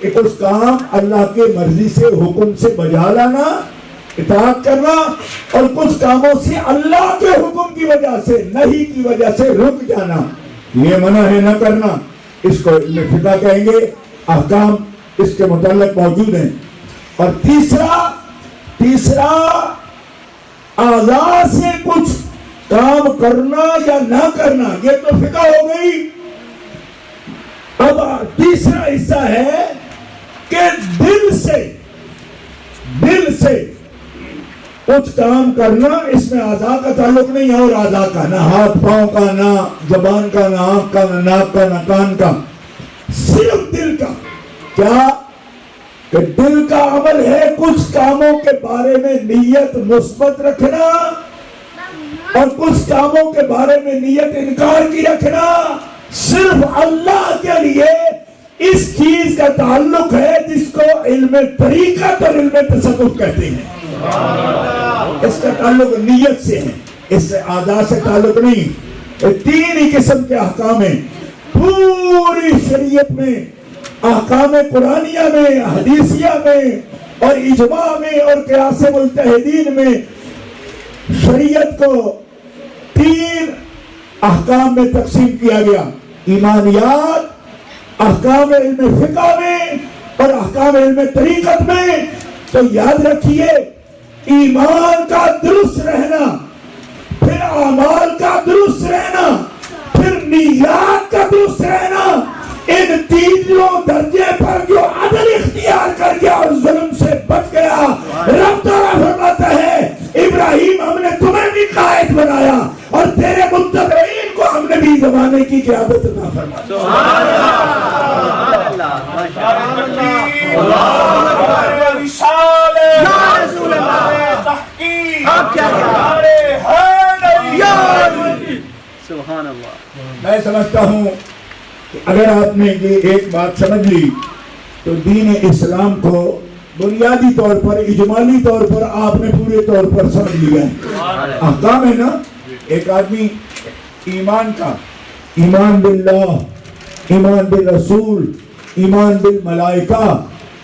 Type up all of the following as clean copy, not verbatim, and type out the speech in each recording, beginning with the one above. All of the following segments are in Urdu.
کہ کچھ کام اللہ کے مرضی سے حکم سے بجا لانا، اطاعت کرنا، اور کچھ کاموں سے اللہ کے حکم کی وجہ سے، نہیں کی وجہ سے رک جانا، یہ منع ہے نہ کرنا۔ اس کو علم فقہ کہیں گے، احکام اس کے متعلق موجود ہیں۔ اور تیسرا اعضاء سے کچھ کام کرنا یا نہ کرنا، یہ تو فقہ ہو گئی۔ اب تیسرا حصہ ہے کہ دل سے کچھ کام کرنا، اس میں اعضاء کا تعلق نہیں ہے، اور اعضاء کا، نہ ہاتھ پاؤں کا، نہ زبان کا، نہ آنکھ کا، نہ ناک کا، نہ کان کا، صرف دل کا۔ کیا کہ دل کا عمل ہے کچھ کاموں کے بارے میں نیت مثبت رکھنا، اور کچھ کاموں کے بارے میں نیت انکار کی رکھنا، صرف اللہ کے لیے اس چیز کا تعلق ہے جس کو علم طریقت اور علم تصوف کہتے ہیں۔ اس کا تعلق نیت سے ہے، اس سے اعضاء سے تعلق نہیں۔ یہ تین ہی قسم کے احکام ہیں پوری شریعت میں، احکام قرآنیہ میں، حدیثیہ میں، اور اجماع میں، اور قیاس مجتہدین میں۔ شریعت کو تین احکام میں تقسیم کیا گیا: ایمانیات، احکام علم فقہ میں، اور احکام علم طریقت میں۔ تو یاد رکھیے، ایمان کا درست رہنا، پھر اعمال کا درست رہنا، پھر نیات کا درست رہنا، ان تینوں درجے پر جو عدل اختیار کر گیا اور ظلم سے بچ گیا، رب تعالیٰ فرماتا ہے ابراہیم ہم نے تمہیں بھی قائد بنایا، اور تیرے متبعین کو ہم نے بھی زمانے کی قیادت عطا فرمائی۔ سبحان اللہ، سبحان اللہ۔ میں سمجھتا ہوں کہ اگر آپ نے یہ ایک بات سمجھ لی تو دین اسلام کو بنیادی طور پر، اجمالی طور پر آپ نے پورے طور پر سمجھ لیا ہے۔ احکام ہے نا، ایک آدمی ایمان کا، ایمان باللہ، ایمان بالرسول، ایمان بالملائکہ،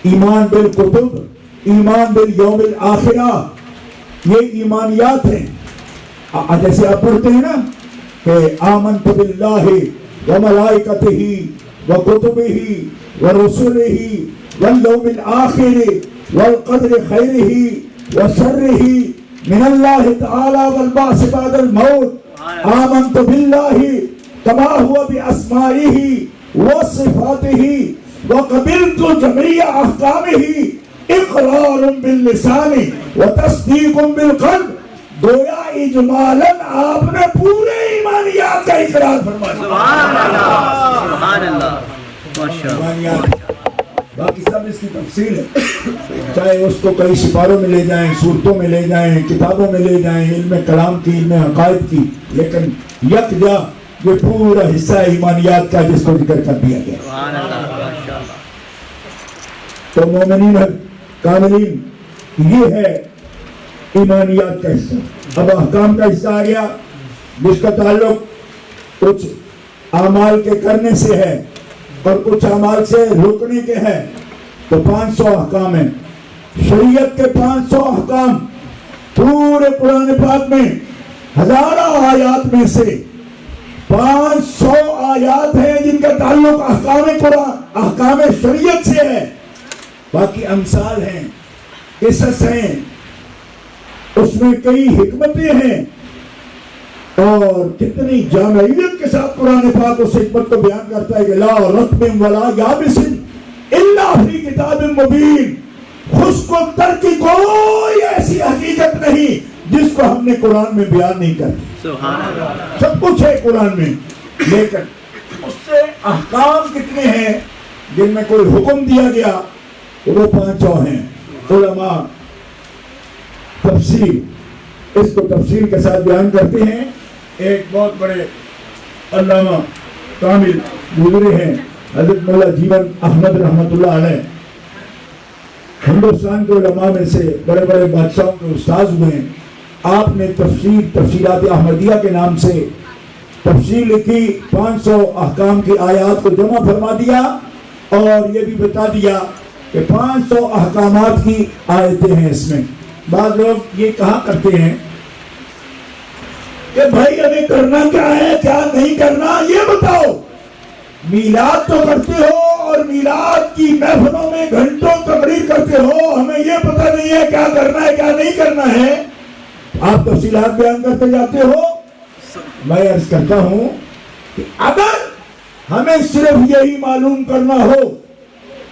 ایمان بالکتب، ایمان بالیوم الآخرہ، یہ ایمانیات ہیں۔ جیسے آپ پڑھتے ہیں نا کہ آمنت باللہ وملائکتہ وکتبہ ورسلہ والیوم الآخر والقدر خیرہ وشرہ من اللہ تعالی والبعث بعد الموت، آمنت باللہ کما ہوا باسمائہ وصفاتہ وقبلت جميع احکامہ اقرار باللسان وتصدیق بالقلب۔ گویا اجمالاً آپ نے پورے ایمانیات کا اقرار فرمایا۔ سبحان اللہ، سبحان اللہ، ماشاءاللہ۔ باقی سب اس کی تفصیل ہے، چاہے اس کو کئی سپاروں میں لے جائیں، صورتوں میں لے جائیں، کتابوں میں لے جائیں، علم کلام کی، علم عقائد کی، لیکن یک جا یہ پورا حصہ ایمانیات کا جس کو ذکر کر دیا گیا۔ سبحان اللہ، ماشاءاللہ۔ تو مومنین کاملین، یہ ہے ایمانیات کا حصہ۔ اب احکام کا حصہ آ گیا جس کا تعلق کچھ اعمال کے کرنے سے ہے اور کچھ اعمال سے رکنے کے ہے۔ تو 500 احکام ہیں، شریعت کے 500 احکام پورے قرآن پاک میں، ہزاروں آیات میں سے 500 آیات ہیں جن کا تعلق احکام قرآن، احکام شریعت سے ہے۔ باقی امثال ہیں، قصص ہیں، اس میں کئی حکمتیں ہیں، اور کتنی جامعیت کے ساتھ قرآن پاک اس حکمت کو بیان کرتا ہے کہ لا رطب ولا یابس الا فی کتاب مبین۔ خشک و تر کی کوئی ایسی حقیقت نہیں جس کو ہم نے قرآن میں بیان نہیں کرتی۔ سبحان اللہ، سب کچھ ہے قرآن میں، لیکن اس سے احکام کتنے ہیں جن میں کوئی حکم دیا گیا، وہ 500 ہیں۔ علماء تفسیر اس کو تفصیل کے ساتھ بیان کرتے ہیں۔ ایک بہت بڑے علامہ کامل گزرے ہیں، حضرت مولا جیون احمد رحمت اللہ علیہ، ہندوستان کے علماء میں سے بڑے بڑے بادشاہوں کے استاذ ہوئے ہیں۔ آپ نے تفسیرات احمدیہ کے نام سے تفسیر لکھی، 500 احکام کی آیات کو جمع فرما دیا، اور یہ بھی بتا دیا کہ 500 احکامات کی آیتیں ہیں اس میں. بعض لوگ یہ کہا کرتے ہیں کہ بھائی ہمیں کرنا کیا ہے کیا نہیں کرنا یہ بتاؤ. میلاد تو کرتے ہو اور میلاد کی محفلوں میں گھنٹوں تقریر کرتے ہو, ہمیں یہ پتہ نہیں ہے کیا کرنا ہے کیا نہیں کرنا ہے, آپ تفصیلات بیان کرتے جاتے ہو. میں عرض کرتا ہوں کہ اگر ہمیں صرف یہی معلوم کرنا ہو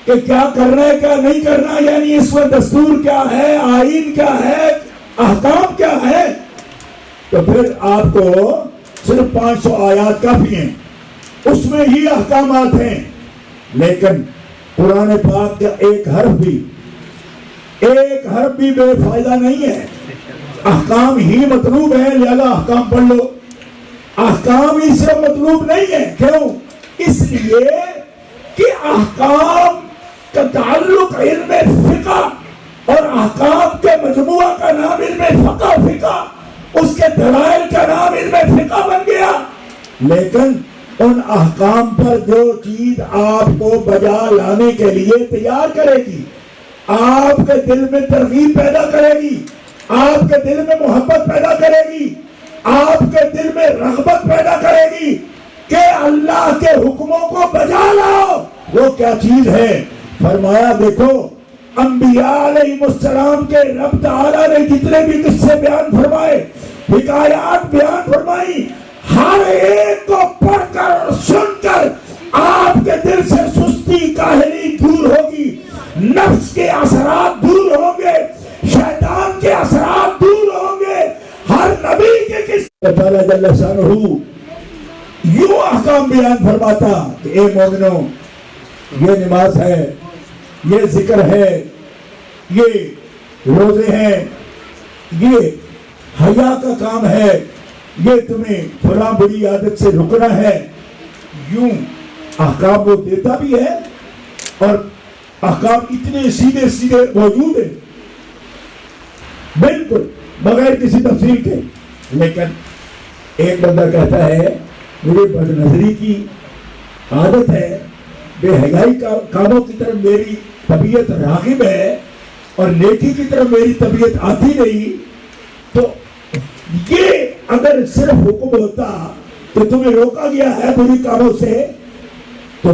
کہ کیا کرنا ہے کیا نہیں کرنا, یعنی اس میں دستور کیا ہے, آئین کیا ہے, احکام کیا ہے, تو پھر آپ کو صرف 500 آیات کافی ہیں, اس میں ہی احکامات ہیں. لیکن قرآن پاک کا ایک حرف بھی بے فائدہ نہیں ہے. احکام ہی مطلوب ہے, لہذا احکام پڑھ لو. احکام ہی سے مطلوب نہیں ہے. کیوں؟ اس لیے کہ احکام کا تعلق علم فقہ اور احکام کے مجموعہ کا نام علم فقہ, اس کے دلائل کا نام علم فقہ بن گیا. لیکن ان احکام پر جو چیز آپ کو بجا لانے کے لیے تیار کرے گی, آپ کے دل میں ترغیب پیدا کرے گی, آپ کے دل میں محبت پیدا کرے گی, آپ کے دل میں رغبت پیدا کرے گی کہ اللہ کے حکموں کو بجا لاؤ, وہ کیا چیز ہے؟ فرمایا دیکھو انبیاء علیہ السلام کے رب تعالیٰ نے جتنے بھی قصے بیان فرمائے, حکایات بیان فرمائی, ہر ایک کو پڑھ کر اور سن کر آپ کے دل سے سستی کاہلی دور ہوگی, نفس کے اثرات دور ہوں گے, شیطان کے اثرات دور ہوں گے. ہر نبی کے قصے تعالیٰ جل شانہ یوں احکام بیان فرماتا کہ اے مومنوں, یہ نماز ہے, یہ ذکر ہے, یہ روزے ہیں, یہ حیا کا کام ہے, یہ تمہیں فلاں بری عادت سے رکنا ہے. یوں احکام وہ دیتا بھی ہے اور احکام اتنے سیدھے سیدھے موجود ہیں بالکل بغیر کسی تفصیل کے. لیکن ایک بندہ کہتا ہے مجھے بد نظری کی عادت ہے, بے حیائی کاموں کی طرف میری طبیعت راغب ہے اور نیکی کی طرف میری طبیعت آتی نہیں, تو یہ اگر صرف حکم ہوتا کہ تمہیں روکا گیا ہے بری کاموں سے تو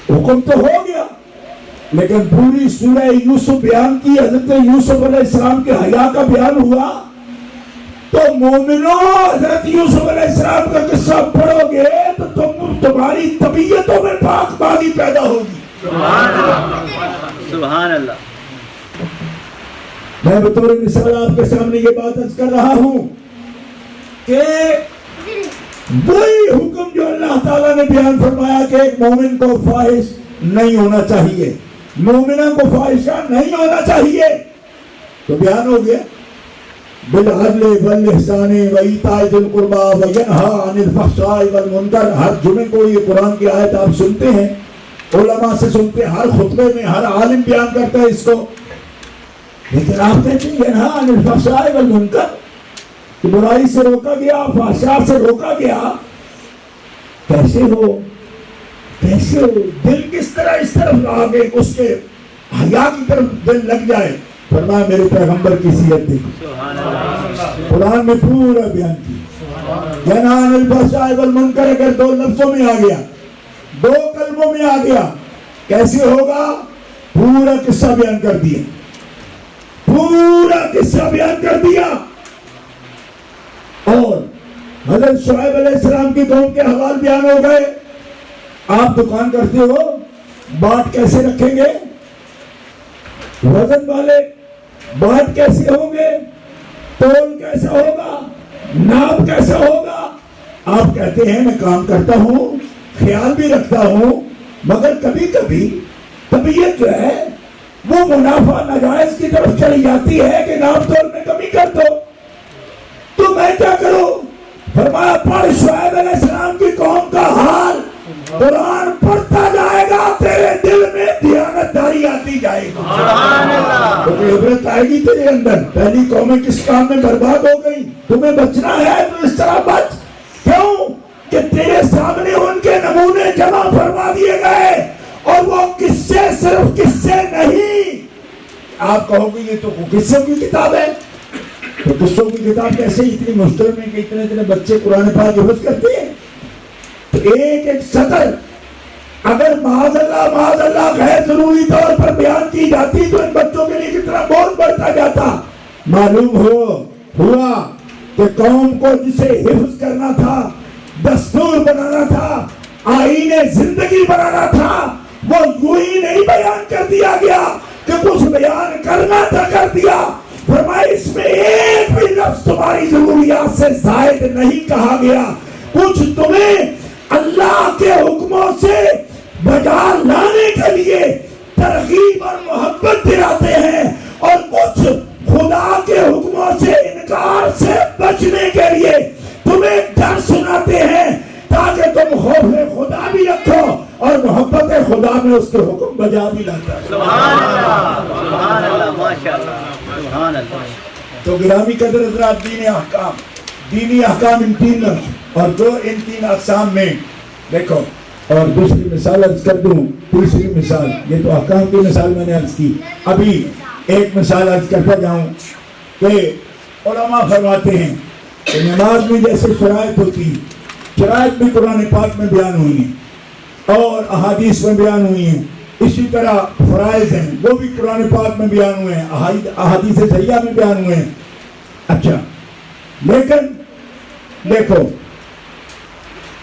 حکم تو ہو گیا, لیکن پوری سورہ یوسف بیان کی, حضرت یوسف علیہ السلام کے حیا کا بیان ہوا, تو مومنوں حضرت یوسف علیہ السلام کا قصہ پڑھو گے تو تمہاری طبیعتوں میں پاک بازی پیدا ہوگی. سبحان اللہ. میں بطور مثال آپ کے سامنے یہ بات عرض کر رہا ہوں کہ وہی حکم جو اللہ تعالیٰ نے بیان فرمایا کہ ایک مومن کو فاحش نہیں ہونا چاہیے, مومنہ کو فاحشہ نہیں ہونا چاہیے, تو بیان ہو گیا بالعدل والاحسان وایتاء ذی القربى وینہی عن الفحشاء والمنکر. ہر جمعے کو یہ قرآن کی آیت آپ سنتے ہیں, علماء سے سنتے ہیں, ہر خطبے میں ہر عالم بیان کرتا ہے اس کو, لیکن آپ کہتے ہیں ینہی عن الفحشاء والمنکر, کہ برائی سے روکا گیا, فحشاء سے روکا گیا. کیسے ہو دل کس طرح اس طرف آگے اس کے حیا کی طرف دل لگ جائے. فرمایا میرے پیغمبر کی سیرت دیکھو, قرآن میں پورا بیان کیا. ینہی عن الفحشاء والمنکر اگر 2 لفظوں میں آ گیا, 2 کلموں میں آ گیا, کیسے ہوگا؟ پورا قصہ بیان کر دیا, پورا قصہ بیان کر دیا. اور حضرت شعیب علیہ السلام کی قوم کے حوال بیان ہو گئے. آپ دکان کرتے ہو, بانٹ کیسے رکھیں گے, وزن والے بانٹ کیسے ہوں گے, تول کیسے ہوگا, ناپ کیسے ہوگا. آپ کہتے ہیں میں کام کرتا ہوں, خیال بھی رکھتا ہوں, مگر کبھی کبھی طبیعت جو ہے وہ منافع ناجائز کی طرف چلی جاتی ہے کہ ناپ تول میں کمی کر دو, تو میں کیا کروں؟ فرمایا پڑھ شعیب علیہ السلام کی قوم کا حال, قرآن پڑھتا جائے گا تیرے دل میں دیانتداری آتی جائے گی. سبحان اللہ. تو عبرت آئے گی تیرے اندر. پہلی قومیں کس کام میں برباد ہو گئی, تمہیں بچنا ہے تو اس طرح بچ. کیوں کہ تیرے سامنے ان کے نمونے جمع فرما دیے گئے اور وہ کس یہ صرف قصے نہیں. آپ کہو گے یہ تو قصوں کی کتاب ہے. تو قصوں کی کتاب کیسے اتنی مشکل میں کہ اتنے بچے قرآن پاک حفظ کرتے ہیں؟ تو ایک ایک سطر اگر معاذ اللہ غیر ضروری طور پر بیان کی جاتی تو ان بچوں کے لیے کتنا بہت بڑھتا جاتا. معلوم ہوا کہ قوم کو جسے حفظ کرنا تھا، دستور بنانا تھا، آئین زندگی بنانا تھا، وہ یوں ہی نہیں بیان کر دیا گیا کہ کچھ بیان کرنا تھا کر دیا. فرمایا اس میں ایک بھی لفظ تمہاری ضروریات سے زائد نہیں کہا گیا. کچھ تمہیں اللہ کے حکموں سے بجا لانے کے لیے ترغیب اور محبت دلاتے ہیں، اور کچھ خدا کے حکموں سے انکار سے بچنے کے لیے تمہیں ڈر سناتے ہیں تاکہ تم خوف خدا بھی رکھو اور محبت خدا میں اس کے حکم بجا بھی لاتا ہے. سبحان اللہ، سبحان اللہ، ماشاءاللہ، سبحان اللہ. تو گرامی قدر حضرات، دینی احکام ان تین لفظ اور جو ان تین اقسام میں دیکھو. اور دوسری مثال عرض کر دوں، تیسری مثال، یہ تو احکام کی مثال میں نے عرض کی. ابھی ایک مثال عرض کرتا جاؤں کہ علماء فرماتے ہیں کہ نماز میں جیسے شرائط ہوتی، شرائط بھی قرآن پاک میں بیان ہوئی ہیں اور احادیث میں بیان ہوئی ہیں. اسی طرح فرائض ہیں، وہ بھی قرآن پاک میں بیان ہوئے ہیں، احادیث صحیحہ میں بیان ہوئے ہیں. اچھا، لیکن دیکھو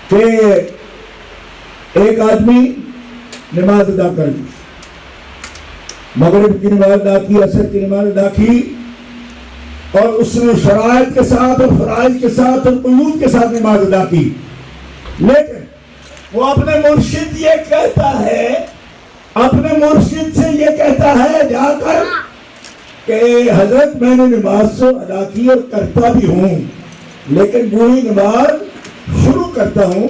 کہ ایک آدمی نماز ادا کر دی، مغرب کی نماز ادا کی، عصر کی نماز ادا کی، اور اس نے شرائط کے ساتھ اور فرائض کے ساتھ اور قیود کے ساتھ نماز ادا کی. لیکن وہ اپنے مرشد یہ کہتا ہے، اپنے مرشد سے یہ کہتا ہے جا کر کہ حضرت میں نے نماز تو ادا کی اور کرتا بھی ہوں، لیکن جو ہی نماز شروع کرتا ہوں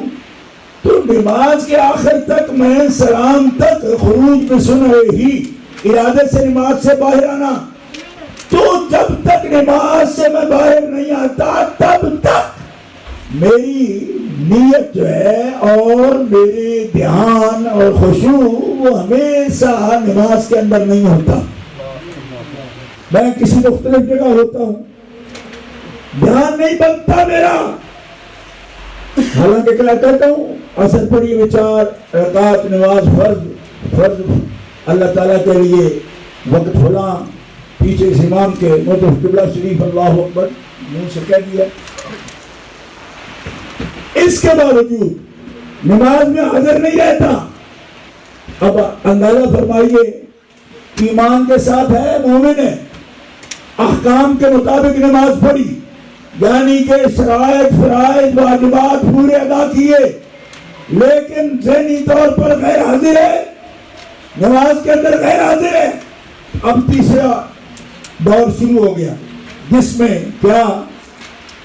تو نماز کے آخر تک میں سلام تک خروج میں سن رہے ہی ارادے سے نماز سے باہر آنا. تو جب تک نماز سے میں باہر نہیں آتا تب تک میری نیت جو ہے اور میرے دھیان اور خشوع وہ ہمیشہ نماز کے اندر نہیں ہوتا. میں کسی مختلف جگہ ہوتا ہوں، دھیان نہیں بنتا میرا. حالانکہ کیا کہتا ہوں، عصر پر یہ وچار رکعت نماز فرض اللہ تعالیٰ کے لیے وقت فلاں پیچھے اس امام کے مطلب قبلہ شریف اللہ اکبر منہ سے کہہ دیا. اس کے باوجود نماز میں حاضر نہیں رہتا. اب اندازہ فرمائیے، ایمان کے ساتھ ہے، مومن ہے، احکام کے مطابق نماز پڑھی، یعنی کہ شرائط فرائض واجبات پورے ادا کیے، لیکن ذہنی طور پر غیر حاضر ہے، نماز کے اندر غیر حاضر ہے. اب تیسرا دور شروع ہو گیا جس میں کیا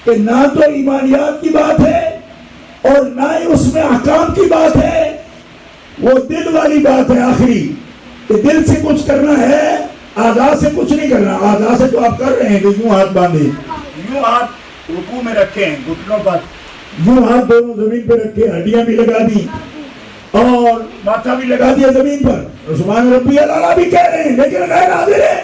کہ نہ تو ایمانیات کی بات ہے اور نہ ہی اس میں احکام کی بات ہے، وہ دل والی بات ہے آخری، کہ دل سے کچھ کرنا ہے، اعضاء سے کچھ نہیں کرنا. اعضاء سے تو آپ کر رہے ہیں کہ یوں ہاتھ باندھے، یوں ہاتھ رکوع میں رکھے ہیں گھٹنوں پر، یوں ہاتھ دونوں زمین پہ رکھے، ہڈیاں بھی لگا دی اور ماتھا بھی لگا دیا زمین پر، سبحان ربی الاعلیٰ بھی کہہ رہے ہیں، لیکن غیر حاضر ہے.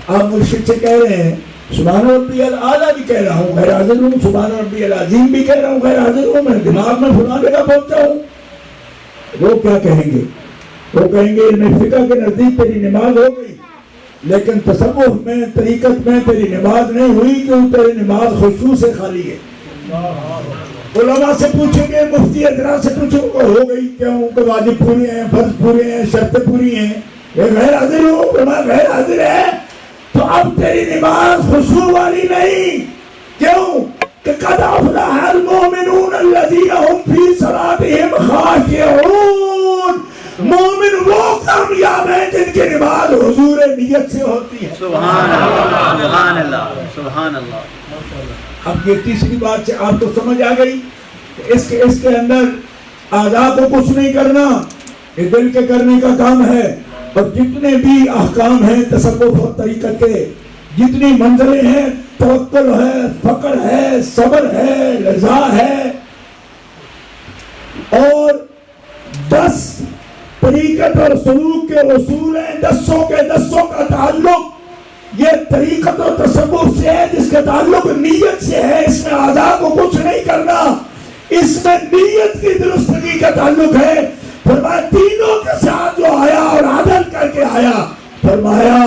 آپ مرشد سے کہہ رہے ہیں سبحان ربی الاعلیٰ بھی کہہ رہا ہوں غیر حاضر ہوں، سبحان ربی العظیم بھی کہہ رہا ہوں غیر حاضر ہوں، میں دماغ میں فلاں جگہ پہنچا ہوں. وہ کیا کہیں گے؟ وہ کہیں گے علم فقہ کے نزدیک تیری نماز ہو گئی، لیکن تصوف میں طریقت میں تیری نماز نہیں ہوئی، کیوں تیری نماز خشوع سے خالی ہے. علماء سے پوچھیں گے، مفتی حضرات سے پوچھیں گے ہو گئی کیوں؟ کہ واجب پورے ہیں، فرض پورے ہیں، شرطیں پوری ہیں، یہ غیر حاضر ہو، غیر حاضر ہے. تو اب تیری نماز خشوع والی نہیں. کیوں؟ کہ قد افلح المؤمنون الذین هم فی صلاتهم خاشعون. مومن وہ کامیاب ہیں جن کی نماز حضور نیت سے ہوتی ہے. سبحان اللہ، سبحان اللہ، سبحان اللہ. اب یہ تیسری بات سے آپ کو سمجھ آ گئی کہ اس کے اندر اعضاء کو کچھ نہیں کرنا، یہ دل کے کرنے کا کام ہے. اور جتنے بھی احکام ہیں تصوف اور طریقت کے، جتنی منزلیں ہیں، توکل ہے، فقر ہے، صبر ہے، رضا ہے، اور 10 طریقت اور سلوک کے اصول ہیں، دسوں کا تعلق یہ طریقت و تصوف سے ہے، جس کا تعلق نیت سے ہے۔ اس میں اعضاء کو کچھ نہیں کرنا، اس میں نیت کی درستگی کا تعلق ہے۔ فرمایا تینوں کے ساتھ جو آیا اور عدل کر کے آیا، فرمایا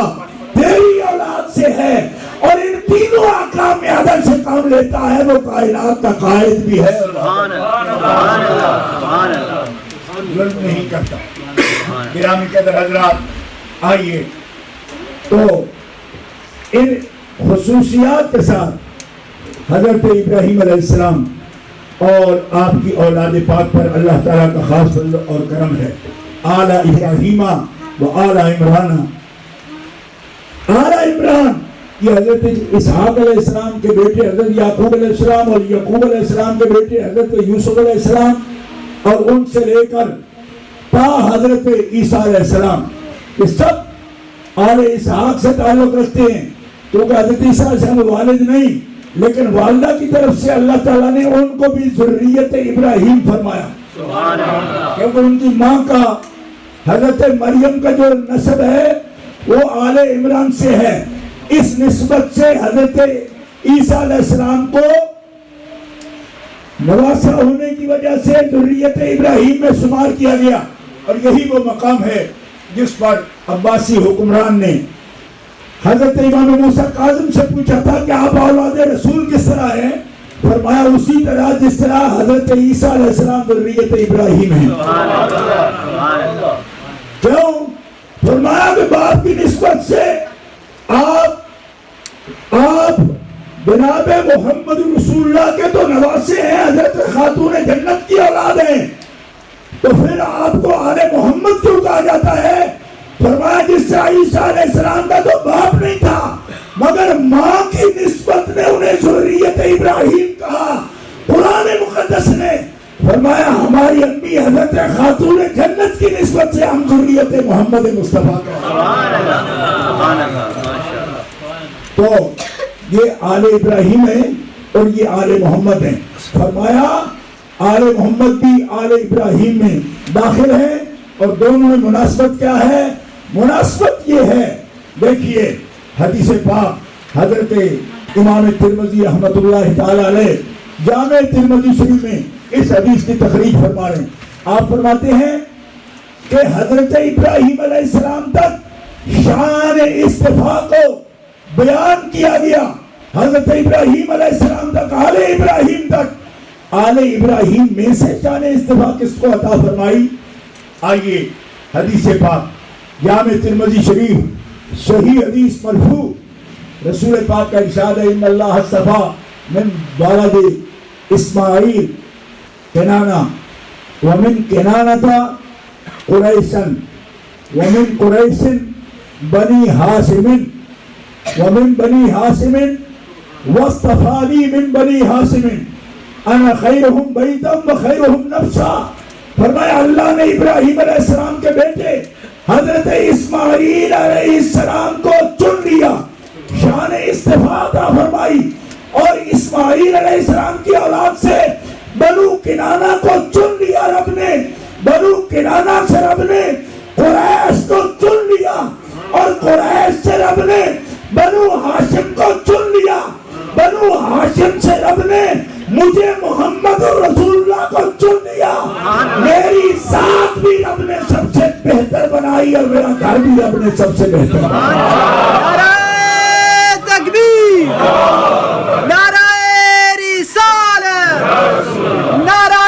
تیری اولاد سے ہے، اور ان تینوں احکام میں عدل سے کام لیتا ہے، وہ کائنات کا قائد بھی ہے، سبحان اللہ سبحان اللہ ظلم نہیں کرتا۔ گرامی قدر حضرات، آئیے تو ان خصوصیات کے ساتھ حضرت ابراہیم علیہ السلام اور آپ کی اولاد پاک پر اللہ تعالیٰ کا خاص فضل اور کرم ہے۔ آل ابراہیم و آل عمران، آل عمران یہ حضرت اسحاق علیہ السلام کے بیٹے حضرت یعقوب علیہ السلام، اور یعقوب علیہ السلام کے بیٹے حضرت یوسف علیہ السلام، اور ان سے لے کر تا حضرت عیسیٰ علیہ السلام، یہ سب آل اسحاق سے تعلق رکھتے ہیں، کیونکہ حضرت عیسیٰ علیہ السلام والد نہیں، لیکن والدہ کی طرف سے اللہ تعالیٰ نے ان کو بھی ذریت ابراہیم فرمایا، کیونکہ ان کی ماں کا حضرت مریم کا جو نسب ہے وہ آل عمران سے ہے۔ اس نسبت سے حضرت عیسیٰ علیہ السلام کو نواسا ہونے کی وجہ سے ذریت ابراہیم میں شمار کیا گیا، اور یہی وہ مقام ہے جس پر عباسی حکمران نے حضرت امام موسیٰ کاظم سے پوچھا تھا کہ آپ اولاد رسول کس طرح ہیں؟ فرمایا اسی طرح جس طرح حضرت عیسیٰ علیہ السلام ذریت ابراہیم ہیں۔ کیوں؟ فرمایا کہ باپ کی نسبت سے آپ جناب محمد رسول اللہ کے تو نواسے ہیں، حضرت خاتون جنت کی اولاد ہیں، تو پھر آپ کو آل محمد کیوں کہا جاتا ہے؟ فرمایا جس سے عیسیٰ علیہ السلام کا تو باپ نہیں تھا، مگر ماں کی نسبت نے انہیں ذریت ابراہیم کہا۔ قرآن مقدس نے فرمایا ہماری امی حضرت خاتون جنت کی نسبت سے ہم ذریت محمد مصطفیٰ کا۔ تو یہ آل ابراہیم ہے اور یہ آل محمد ہیں۔ فرمایا آل محمد بھی آل ابراہیم میں داخل ہے، اور دونوں میں مناسبت کیا ہے؟ مناسبت یہ ہے، دیکھیے حدیث پاک حضرت امام ترمذی رحمۃ اللہ تعالی علیہ جامع ترمذی شریف میں اس حدیث کی تخریج فرما رہے ہیں۔ آپ فرماتے ہیں کہ حضرت ابراہیم علیہ السلام تک شان اصطفاء کو بیان کیا گیا، حضرت ابراہیم علیہ السلام تک، آل ابراہیم تک، آل ابراہیم میں سے شان اصطفاء کس کو عطا فرمائی؟ آئیے حدیث پاک جامع ترمذی شریف صحیح حدیث مرفوع، رسول پاک کا ارشاد ہے ان اللہ اصطفیٰ من ولد اسماعیل کنانہ ومن کنانہ قریشا ومن قریش بنی ہاشم ومن بنی ہاشم واصطفانی من بنی ہاشم انا خیرہم بیتا وخیرہم نفسا۔ فرمایا اللہ نے ابراہیم علیہ السلام کے بیٹے حضرت اسماعیل علیہ السلام کو چن لیا، شان اصطفاء عطا فرمائی، اور اسماعیل علیہ السلام کی اولاد سے بنو کنانہ کو چن لیا رب نے، بنو کنانہ سے رب نے قریش کو چن لیا، اور قریش سے رب نے بنو ہاشم کو چن لیا، بنو ہاشم سے رب نے مجھے محمد رسول اللہ کو چن لیا، میری ذات بھی رب نے سب سے بہتر بنائی، اور میرا گھر بھی رب نے سب سے بہتر بنایا۔ نعرہ تکبیر، نعرہ رسالت، نعرہ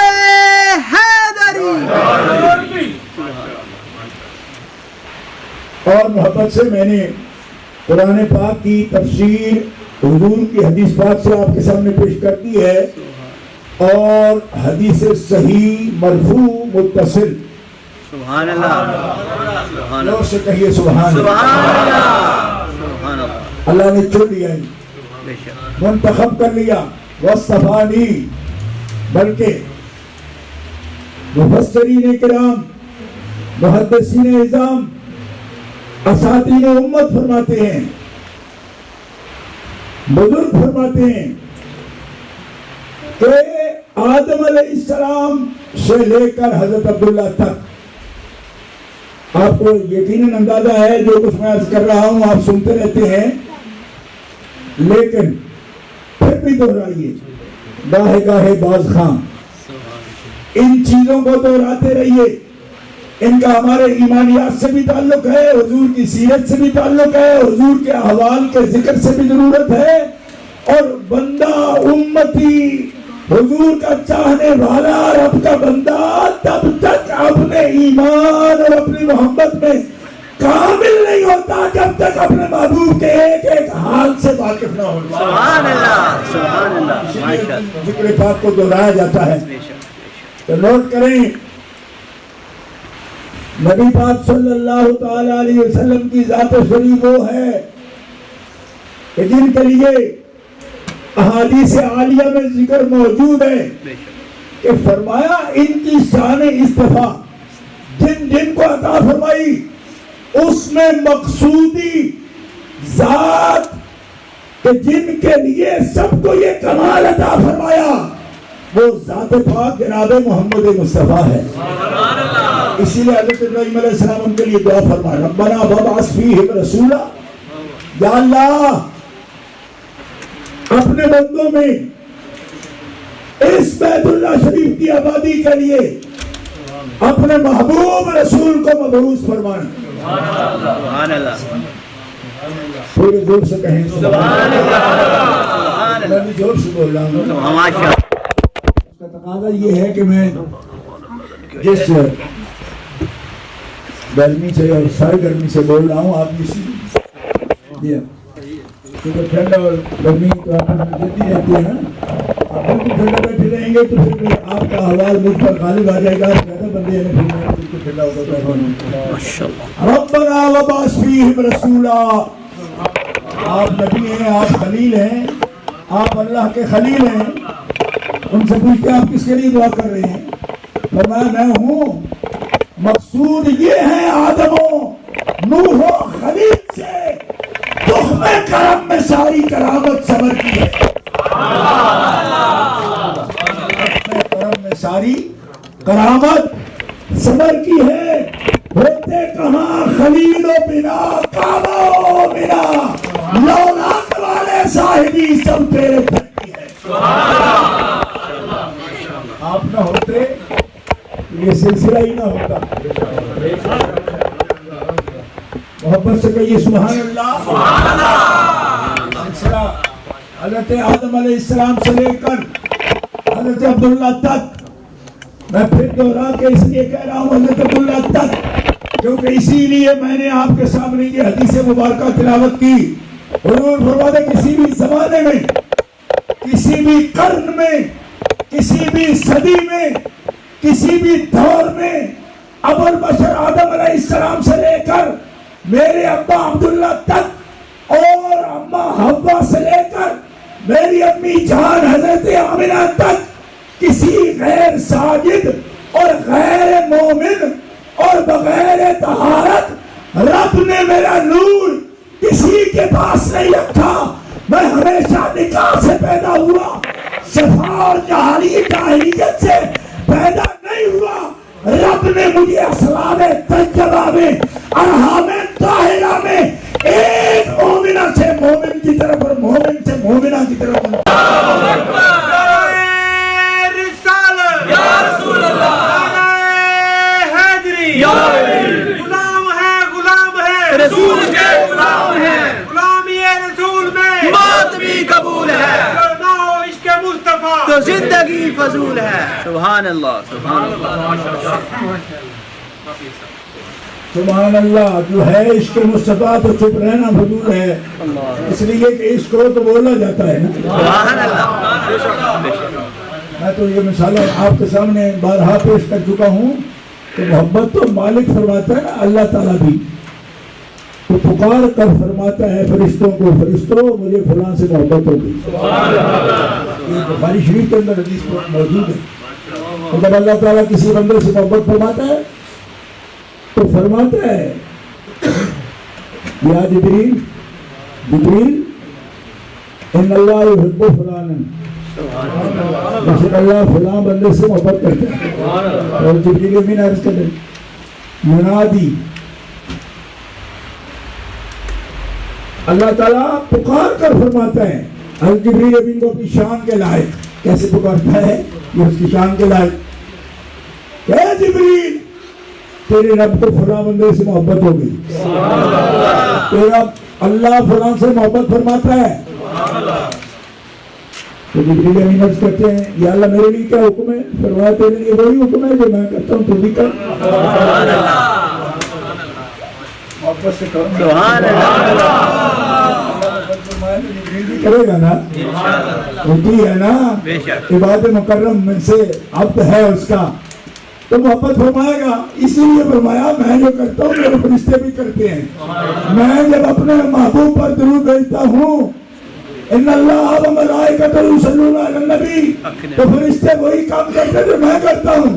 حیدری۔ اور محبت سے میں نے قرآن پاک کی تفسیر حضور کی حدیث پاک سے آپ کے سامنے پیش کر دی ہے، اور حدیث صحیح مرفوع متصل۔ سبحان اللہ، لوگ سے کہیے سبحان اللہ۔ اللہ نے چن لیا، منتخب کر لیا، واصطفانی، بلکہ مفسرین کرام، محدثین اعظام، اساتین امت فرماتے ہیں، بزرگ فرماتے ہیں کہ آدم علیہ السلام سے لے کر حضرت عبداللہ تک آپ کو یقیناً اندازہ ہے جو کچھ میں عرض کر رہا ہوں آپ سنتے رہتے ہیں، لیکن پھر بھی دہرائیے گاہے گاہے باز خاں، ان چیزوں کو دہراتے رہیے۔ ان کا ہمارے ایمانیات سے بھی تعلق ہے، حضور کی سیرت سے بھی تعلق ہے، حضور کے احوال کے ذکر سے بھی ضرورت ہے، اور بندہ امتی حضور کا چاہنے والا رب کا بندہ تب تک اپنے ایمان اور اپنی محبت میں کامل نہیں ہوتا جب تک اپنے محبوب کے ایک ایک حال سے واقف نہ ہو۔ سبحان اللہ، سبحان اللہ، ماشاء اللہ۔ ذکر پاک کو دہرایا جاتا ہے تو نوٹ کریں، نبی پاک صلی اللہ تعالی علیہ وسلم کی ذات شریف وہ ہے کہ جن کے لیے احادیث عالیہ میں ذکر موجود ہے کہ فرمایا ان کی شان اصطفیٰ جن جن کو عطا فرمائی اس میں مقصودی ذات کہ جن کے لیے سب کو یہ کمال عطا فرمایا وہ ذات پاک جناب محمد مصطفیٰ ہے۔ اسی لیے حضرت ابراہیم علیہ السلام ان کے لیے دعا فرمایا ربنا وابعث فیہم رسولا، یا اللہ اپنے بندوں میں اس بیت اللہ شریف کی آبادی کے لیے اپنے محبوب رسول کو مبعوث فرمانا۔ سبحان اللہ، پورے زور سے کہیں سبحان اللہ، میں بھی زور سے بول رہا ہوں۔ ماشاء اللہ۔ اس کا تقاضا یہ ہے کہ میں جس گرمی سے اور سرگرمی سے بول رہا ہوں آپ اسی کیونکہ ٹھنڈ اور گرمی تو آپ دیتی رہتی ہے نا، آپ بالکل ٹھنڈا بیٹھے رہیں گے تو پھر آپ کا حوال مجھ پر غالب آ جائے گا، زیادہ بندے ہیں پھر میں بالکل ٹھنڈا ہوگا۔ ربنا وابعث فیہم رسولا، آپ نبی ہیں، آپ خلیل ہیں، آپ اللہ کے خلیل ہیں، ان سے پوچھتے آپ کس کے لیے دعا کر رہے ہیں؟ فرمایا میں ہوں، مقصود یہ ہے آدم و نوح و خلیل سے تخم کرم میں ساری کرامت صبر کی ہے، کرم میں ساری کرامت صبر کی ہے، ہوتے کہاں خلیل و بنا کعبہ و بنا لولاک والے صاحبی سب تیرے گھر کی ہے۔ آپ نہ ہوتے یہ سلسلہ ہی نہ ہوتا۔ محبت سے کہیے سبحان اللہ۔ سلسلہ حضرت آدم علیہ السلام سے لے کر حضرت عبداللہ تک، میں پھر دوہرا کے اس لیے کہہ رہا ہوں حضرت عبداللہ تک کیونکہ اسی لیے میں نے آپ کے سامنے یہ حدیث مبارکہ تلاوت کی۔ حضور فرماتے کسی بھی زمانے میں، کسی بھی قرن میں، کسی بھی صدی میں، کسی بھی دور میں ابو البشر آدم علیہ السلام سے لے کر میرے ابا عبداللہ تک اور اما حوا سے لے کر میری امی جان حضرت آمنہ تک کسی غیر ساجد اور غیر مومن اور بغیر طہارت رب نے میرا نور کسی کے پاس نہیں رکھا۔ میں ہمیشہ نکاح سے پیدا ہوا، شفا اور جاہلیت سے پیدا نہیں ہوا۔ رب نے مجھے اسلام تجربہ میں ارحام طاہرہ میں ایک مومنہ سے مومن کی طرف اور مومن سے مومنہ کی طرف رسول کے غلام ہیں، غلامی رسول میں موت بھی قبول ہے، عشق مصطفیٰ تو زندگی فضول ہے۔ سبحان اللہ، سبحان اللہ، سبحان اللہ۔ جو ہے عشق مصطفیٰ تو چپ رہنا فضول ہے، اس لیے کہ عشق ہو تو بولا جاتا ہے نا۔ سبحان اللہ۔ میں تو یہ مثال آپ کے سامنے بارہا پیش کر چکا ہوں کہ محبت تو مالک فرماتا ہے نا، اللہ تعالیٰ بھی تو پکار کر فرماتا ہے فرشتوں کو، فرشتوں مجھے فلاں سے محبت ہوگی۔ یہ بخاری شریف کے اندر حدیث موجود ہے۔ تو جب اللہ تعالیٰ کسی بندے سے محبت فرماتا ہے تو فرماتا ہے یا جبریل جبریل ان اللہ یحب فلانا، جیسے اللہ فلاں بندے سے محبت کرتا ہے، اور جبریل امین عرض کرتے منادی اللہ تعالیٰ پکار کر فرماتا ہے حضرت جبریل امین کو اپنی شان کے لائق کیسے پکارتا ہے؟ یہ اس کی شان کے لائق، اے جبریل تیرے رب کو فلاں بندے سے محبت ہو گئی، تیرا اللہ فلاں سے محبت فرماتا ہے۔ تو جبریل امین عرض کرتے ہیں یا اللہ میرے لیے کیا حکم ہے؟ فرمایا تیرے لیے وہی حکم ہے جو میں کرتا ہوں تو بھی کر۔ محبت سے کرو، سبحان اللہ، جبریل بھی کرے گا نا، ہوتی ہے نا عباد مکرم میں سے عبد ہے اس کا تو محبت فرمائے گا۔ اسی لیے فرمایا میں جو کرتا ہوں میرے فرشتے بھی کرتے ہیں۔ میں جب اپنے محبوب پر درود بھیجتا ہوں ان اللہ و ملائکتہ یصلون علی النبی، تو فرشتے وہی کام کرتے جو میں کرتا ہوں۔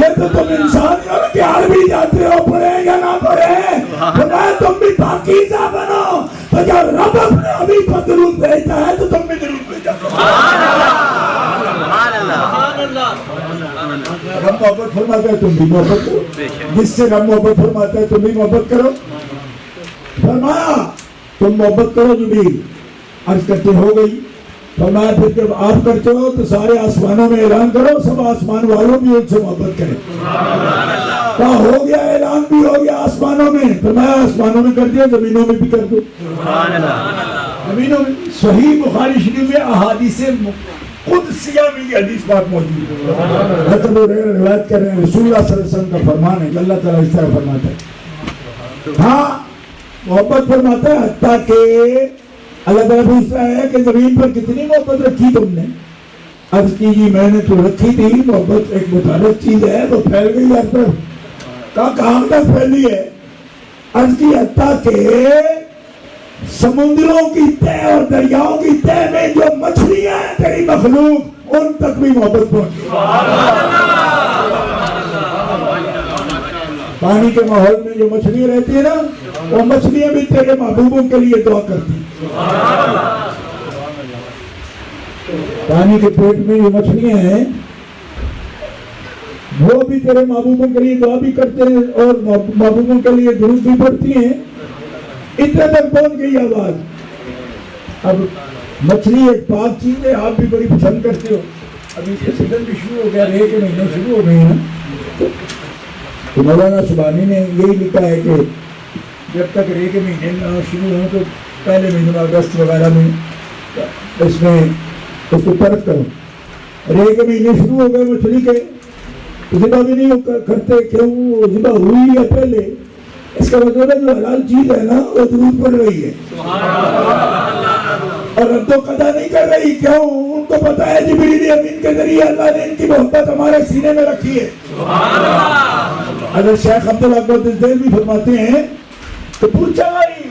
یہ تو تم انسان ہو کہ عربی جاتے ہو، پڑھے یا نہ پڑھے، فرمایا تم بھی پاکیزہ بنو، تو جب رب اپنے حبیب پر درود بھیجتا ہے تو تم بھی درود بھیجا کرو۔ رب محبت فرماتا ہے تم بھی محبت کرو، جس سے رب محبت فرماتا ہے تم بھی محبت کرو۔ فرمایا تم محبت کرو جبریل، عرض کرتے ہو گئی۔ فرمایا پھر جب آپ کرتے ہو تو سارے آسمانوں میں اعلان کرو، سب آسمان والوں بھی ان سے محبت کریں۔ کہا ہو گیا، اعلان بھی ہو گیا آسمانوں میں، فرمایا آسمانوں میں کر دیا زمینوں میں بھی کر دو۔ زمینوں میں صحیح بخاری شریف میں احادیث قدسیہ میں یہ حدیث بات موجود ہے۔ حضرت ابو ہریرہ روایت کر رہے ہیں رسول اللہ صلی اللہ علیہ وسلم کا فرمان ہے کہ اللہ تعالیٰ اس طرح فرماتا ہے، ہاں محبت فرماتا ہے حتیٰ کہ اللہ تعالیٰ پوچھتا ہے کہ زمین پر کتنی محبت رکھی تم نے؟ عرض کی جی میں نے تو رکھی تھی، محبت ایک متعلق چیز ہے وہ پھیل گئی ہر طرف۔ کہاں تک پھیلی ہے؟ عرض کی حتیٰ کہ سمندروں کی تہ اور دریاؤں کی تہ میں جو مچھلیاں ہیں تیری مخلوق ان تک بھی محبت پہنچی۔ پانی کے ماحول میں جو مچھلیاں رہتی ہیں نا وہ مچھلیاں بھی تیرے محبوبوں کے لیے دعا کرتی ہیں۔ پانی کے پیٹ میں جو مچھلیاں ہیں وہ بھی تیرے محبوبوں کے لیے دعا بھی کرتے ہیں اور محبوبوں کے لیے درود بھی پڑھتی ہیں۔ اتنے تک پہنچ گئی آواز۔ اب مچھلی ایک پاک چیز ہے، آپ بھی بڑی پسند کرتے ہو۔ ابھی اس کا سیزن بھی شروع ہو گیا، رے کے مہینے شروع ہو گئے ہیں نا، تو مولانا سبحانی نے یہی لکھا ہے کہ جب تک رے کے مہینے نہ شروع ہوں تو پہلے مہینے اگست وغیرہ میں اس میں اس کو ترک کرو۔ رے کے مہینے شروع ہو گئے مچھلی کے، ذبح بھی نہیں کرتے، کیوں وہ ذبح ہوئی یا پہلے؟ اس کا مطلب ہے جو حلال چیز ہے نا وہ درود پڑھ رہی ہے اور رد و قضا نہیں کر رہی، کیوں؟ ان کو پتا ہے جبریل امین کے ذریعے اللہ نے ان کی محبت ہمارے سینے میں رکھی ہے۔ حضرت شیخ عبدالعزیز دہلوی فرماتے ہیں تو پوچھا بھائی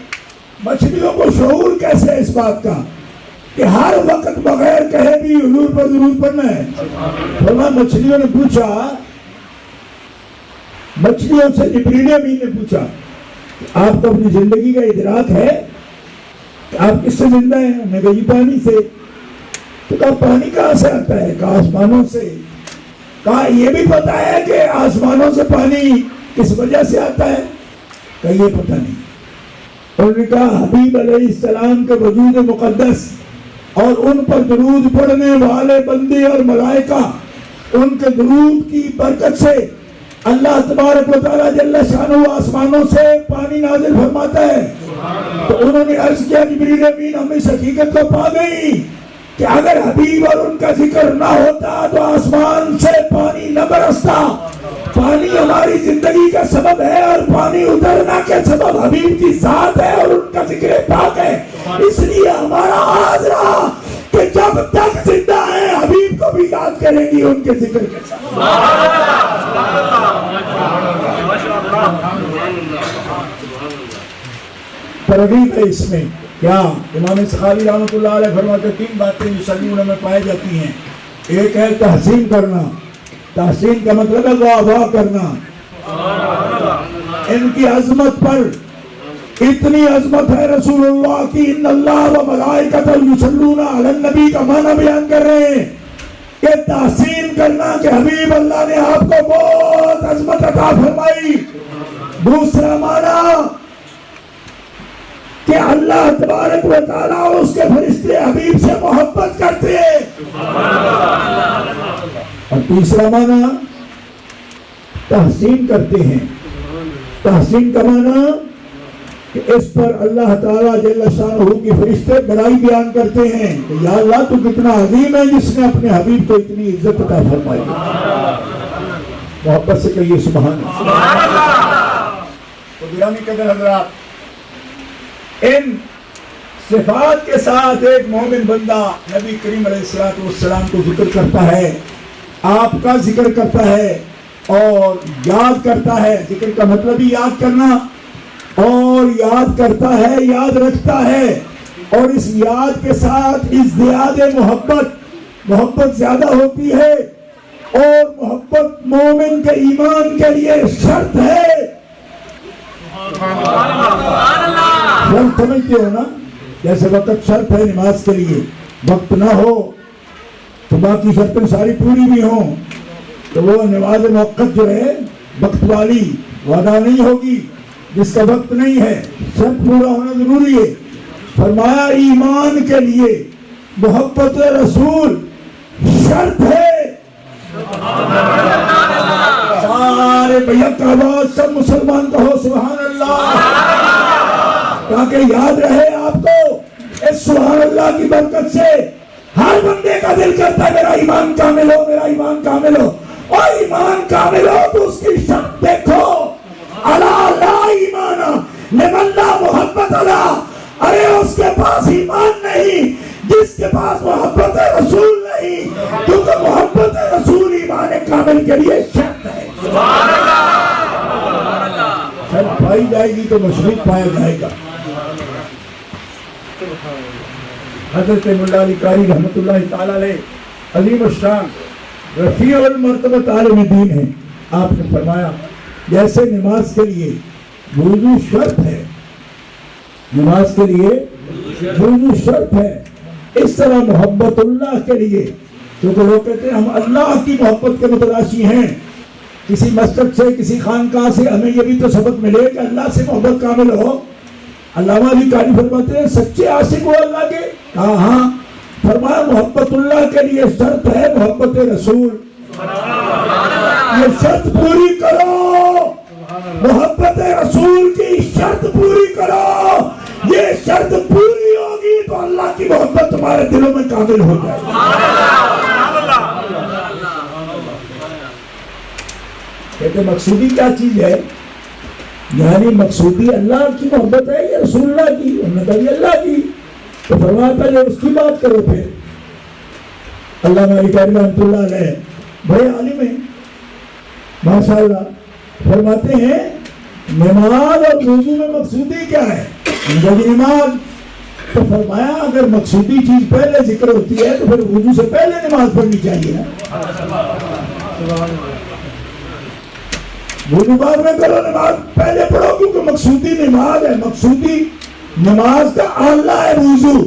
مچھلیوں کو شعور کیسے ہے اس بات کا کہ ہر وقت بغیر کہے بھی حضور پر درود پڑھنا ہے؟ فرمایا مچھلیوں نے پوچھا، مچھلیوں سے جبریل امین نے پوچھا آپ کو اپنی زندگی کا ادراک ہے کہ آپ کس سے زندہ ہیں؟ میں کہا یہ پانی سے۔ تو کہا پانی کہاں سے آتا ہے؟ کہا آسمانوں سے۔ کہا یہ بھی پتا ہے کہ آسمانوں سے پانی کس وجہ سے آتا ہے؟ کہا یہ پتہ نہیں۔ انہوں نے کہا حبیب علیہ السلام کے وجود مقدس اور ان پر درود پڑھنے والے بندے اور ملائکہ ان کے درود کی برکت سے اللہ تبارک و تعالیٰ جل شانہ آسمانوں سے پانی نازل فرماتا ہے۔ تو انہوں نے عرض کیا جبریل امین ہم اس حقیقت کو پا گئی کہ اگر حبیب اور ان کا ذکر نہ ہوتا تو آسمان سے پانی نہ برستا۔ پانی ہماری زندگی کا سبب ہے اور پانی اترنا کے سبب حبیب کی ذات ہے اور ان کا ذکر پاک ہے۔ اس لیے ہمارا آج رہا کہ جب تک زندہ ہیں حبیب کو بھی یاد کریں گی ان کے ذکر کے ساتھ۔ ترغیب ہے اس میں کیا؟ امام سخاوی رحمۃ اللہ علیہ فرماتے ہیں 3 باتیں یصلون میں پائی جاتی ہیں۔ ایک ہے تحسین کرنا، تحسین کا مطلب ہے واہ واہ کرنا۔ ان کی عظمت پر اتنی عظمت ہے رسول اللہ کی ان اللہ و ملائکتہ یصلون علی النبی کا معنی بیان کر رہے ہیں کہ تحسین کرنا کہ حبیب اللہ نے آپ کو بہت عظمت عطا فرمائی۔ دوسرا معنی کہ اللہ تبارک و تعالیٰ اور اس کے فرشتے حبیب سے محبت کرتے ہیں۔ اور تیسرا معنی تحسین کرتے ہیں۔ تحسین کا معنی کہ اس پر اللہ تعالیٰ جل شانہ کے فرشتے بڑائی بیان کرتے ہیں کہ یا اللہ تو کتنا عظیم ہے جس نے اپنے حبیب کو اتنی عزت عطا فرمائی۔ محبت سے کہیے سبحان اللہ۔ تو گرامی قدر حضرات، ان صفات کے ساتھ ایک مومن بندہ نبی کریم علیہ السلام کو ذکر کرتا ہے، آپ کا ذکر کرتا ہے اور یاد کرتا ہے۔ ذکر کا مطلب ہی یاد کرنا، اور یاد کرتا ہے، یاد رکھتا ہے، اور اس یاد کے ساتھ ازدیاد محبت زیادہ ہوتی ہے، اور محبت مومن کے ایمان کے لیے شرط ہے۔ شرط سمجھتے ہو نا؟ جیسے وقت شرط ہے نماز کے لیے، وقت نہ ہو تو باقی شرطیں ساری پوری بھی ہوں تو وہ نماز موقت جو ہے وقت والی وعدہ نہیں ہوگی، جس کا وقت نہیں ہے۔ شرط پورا ہونا ضروری ہے۔ فرمایا ایمان کے لیے محبت رسول شرط ہے۔ سارے بھیا کا آواز سب مسلمان کہو سبحان اللہ، تاکہ یاد رہے آپ کو اس سبحان اللہ کی برکت سے ہر بندے کا دل کرتا ہے میرا ایمان کامل ہو، میرا ایمان کامل ہو۔ اور ایمان کامل ہو تو اس کی شرط دیکھو، الا لا ایمان لمن لا محبت علا۔ ارے اس کے پاس ایمان نہیں جس کے پاس محبت رسول نہیں، کیونکہ محبت رسول ایمان کامل کے لیے شرط ہے۔ شرط پائی جائے گی تو مشروط پایا جائے گا۔ حضرت مولا علی قاری رحمت اللہ تعالی علیہ عظیم الشان رفیع المرتبہ عالم دین ہے۔ آپ نے فرمایا جیسے نماز کے لیے وضو شرط ہے، نماز کے لیے وضو شرط ہے، اس طرح محبت اللہ کے لیے، کیونکہ لوگ کہتے ہیں ہم اللہ کی محبت کے متلاشی ہیں، کسی مسجد سے کسی خانقاہ سے ہمیں یہ بھی تو سبق ملے کہ اللہ سے محبت کامل ہو۔ علامہ علی قاری فرماتے ہیں سچے عاشق ہو اللہ کے؟ کہا ہاں۔ فرمایا محبت اللہ کے لیے شرط ہے محبت رسول، یہ شرط پوری کرو، محبت رسول کی شرط پوری کرو۔ یہ شرط پوری ہوگی تو اللہ کی محبت تمہارے دلوں میں کامل ہو جائے گی۔ کہتے مقصودی کیا چیز ہے؟ یعنی مقصودی اللہ کی محبت ہے یا رسول اللہ کی؟ انہوں نے کہا یہ اللہ کی۔ تو فرمایا پہلے اس کی بات کرو۔ پھر علامہ علی قاری رحمۃ اللہ علیہ بڑے عالم ہیں ماشاء اللہ، فرماتے ہیں نماز اور وضو میں مقصودی کیا ہے؟ نماز۔ تو فرمایا اگر مقصودی چیز پہلے ذکر ہوتی ہے تو پھر وضو سے پہلے نماز پڑھنی چاہیے نا۔ وضو بعد میں کرو، نماز پہلے پڑھو، کیونکہ مقصودی نماز ہے۔ مقصودی نماز کا آلہ ہے وضو۔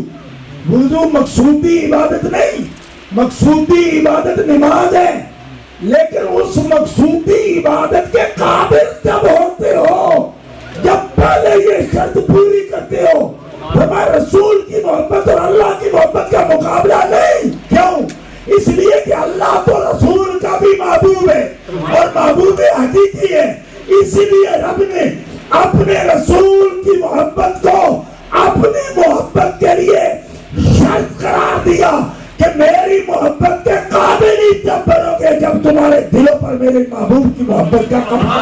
وضو مقصودی عبادت نہیں، مقصودی عبادت نماز ہے، لیکن اس مقصودی عبادت کے قابل جب ہوتے ہو جب پہلے یہ شرط پوری کرتے ہو۔ ہمارے رسول کی محبت اور اللہ کی محبت کا مقابلہ نہیں۔ کیوں؟ اس لیے کہ اللہ تو رسول کا بھی محبوب ہے اور محبوب حقیقی ہے، اسی لیے رب نے اپنے رسول کی محبت کو اپنی محبت کے لیے شرط قرار دیا کہ میری محبت کے قابل ہی جب بنو گے جب تمہارے دلوں پر میرے محبوب کی محبت کا قبضہ۔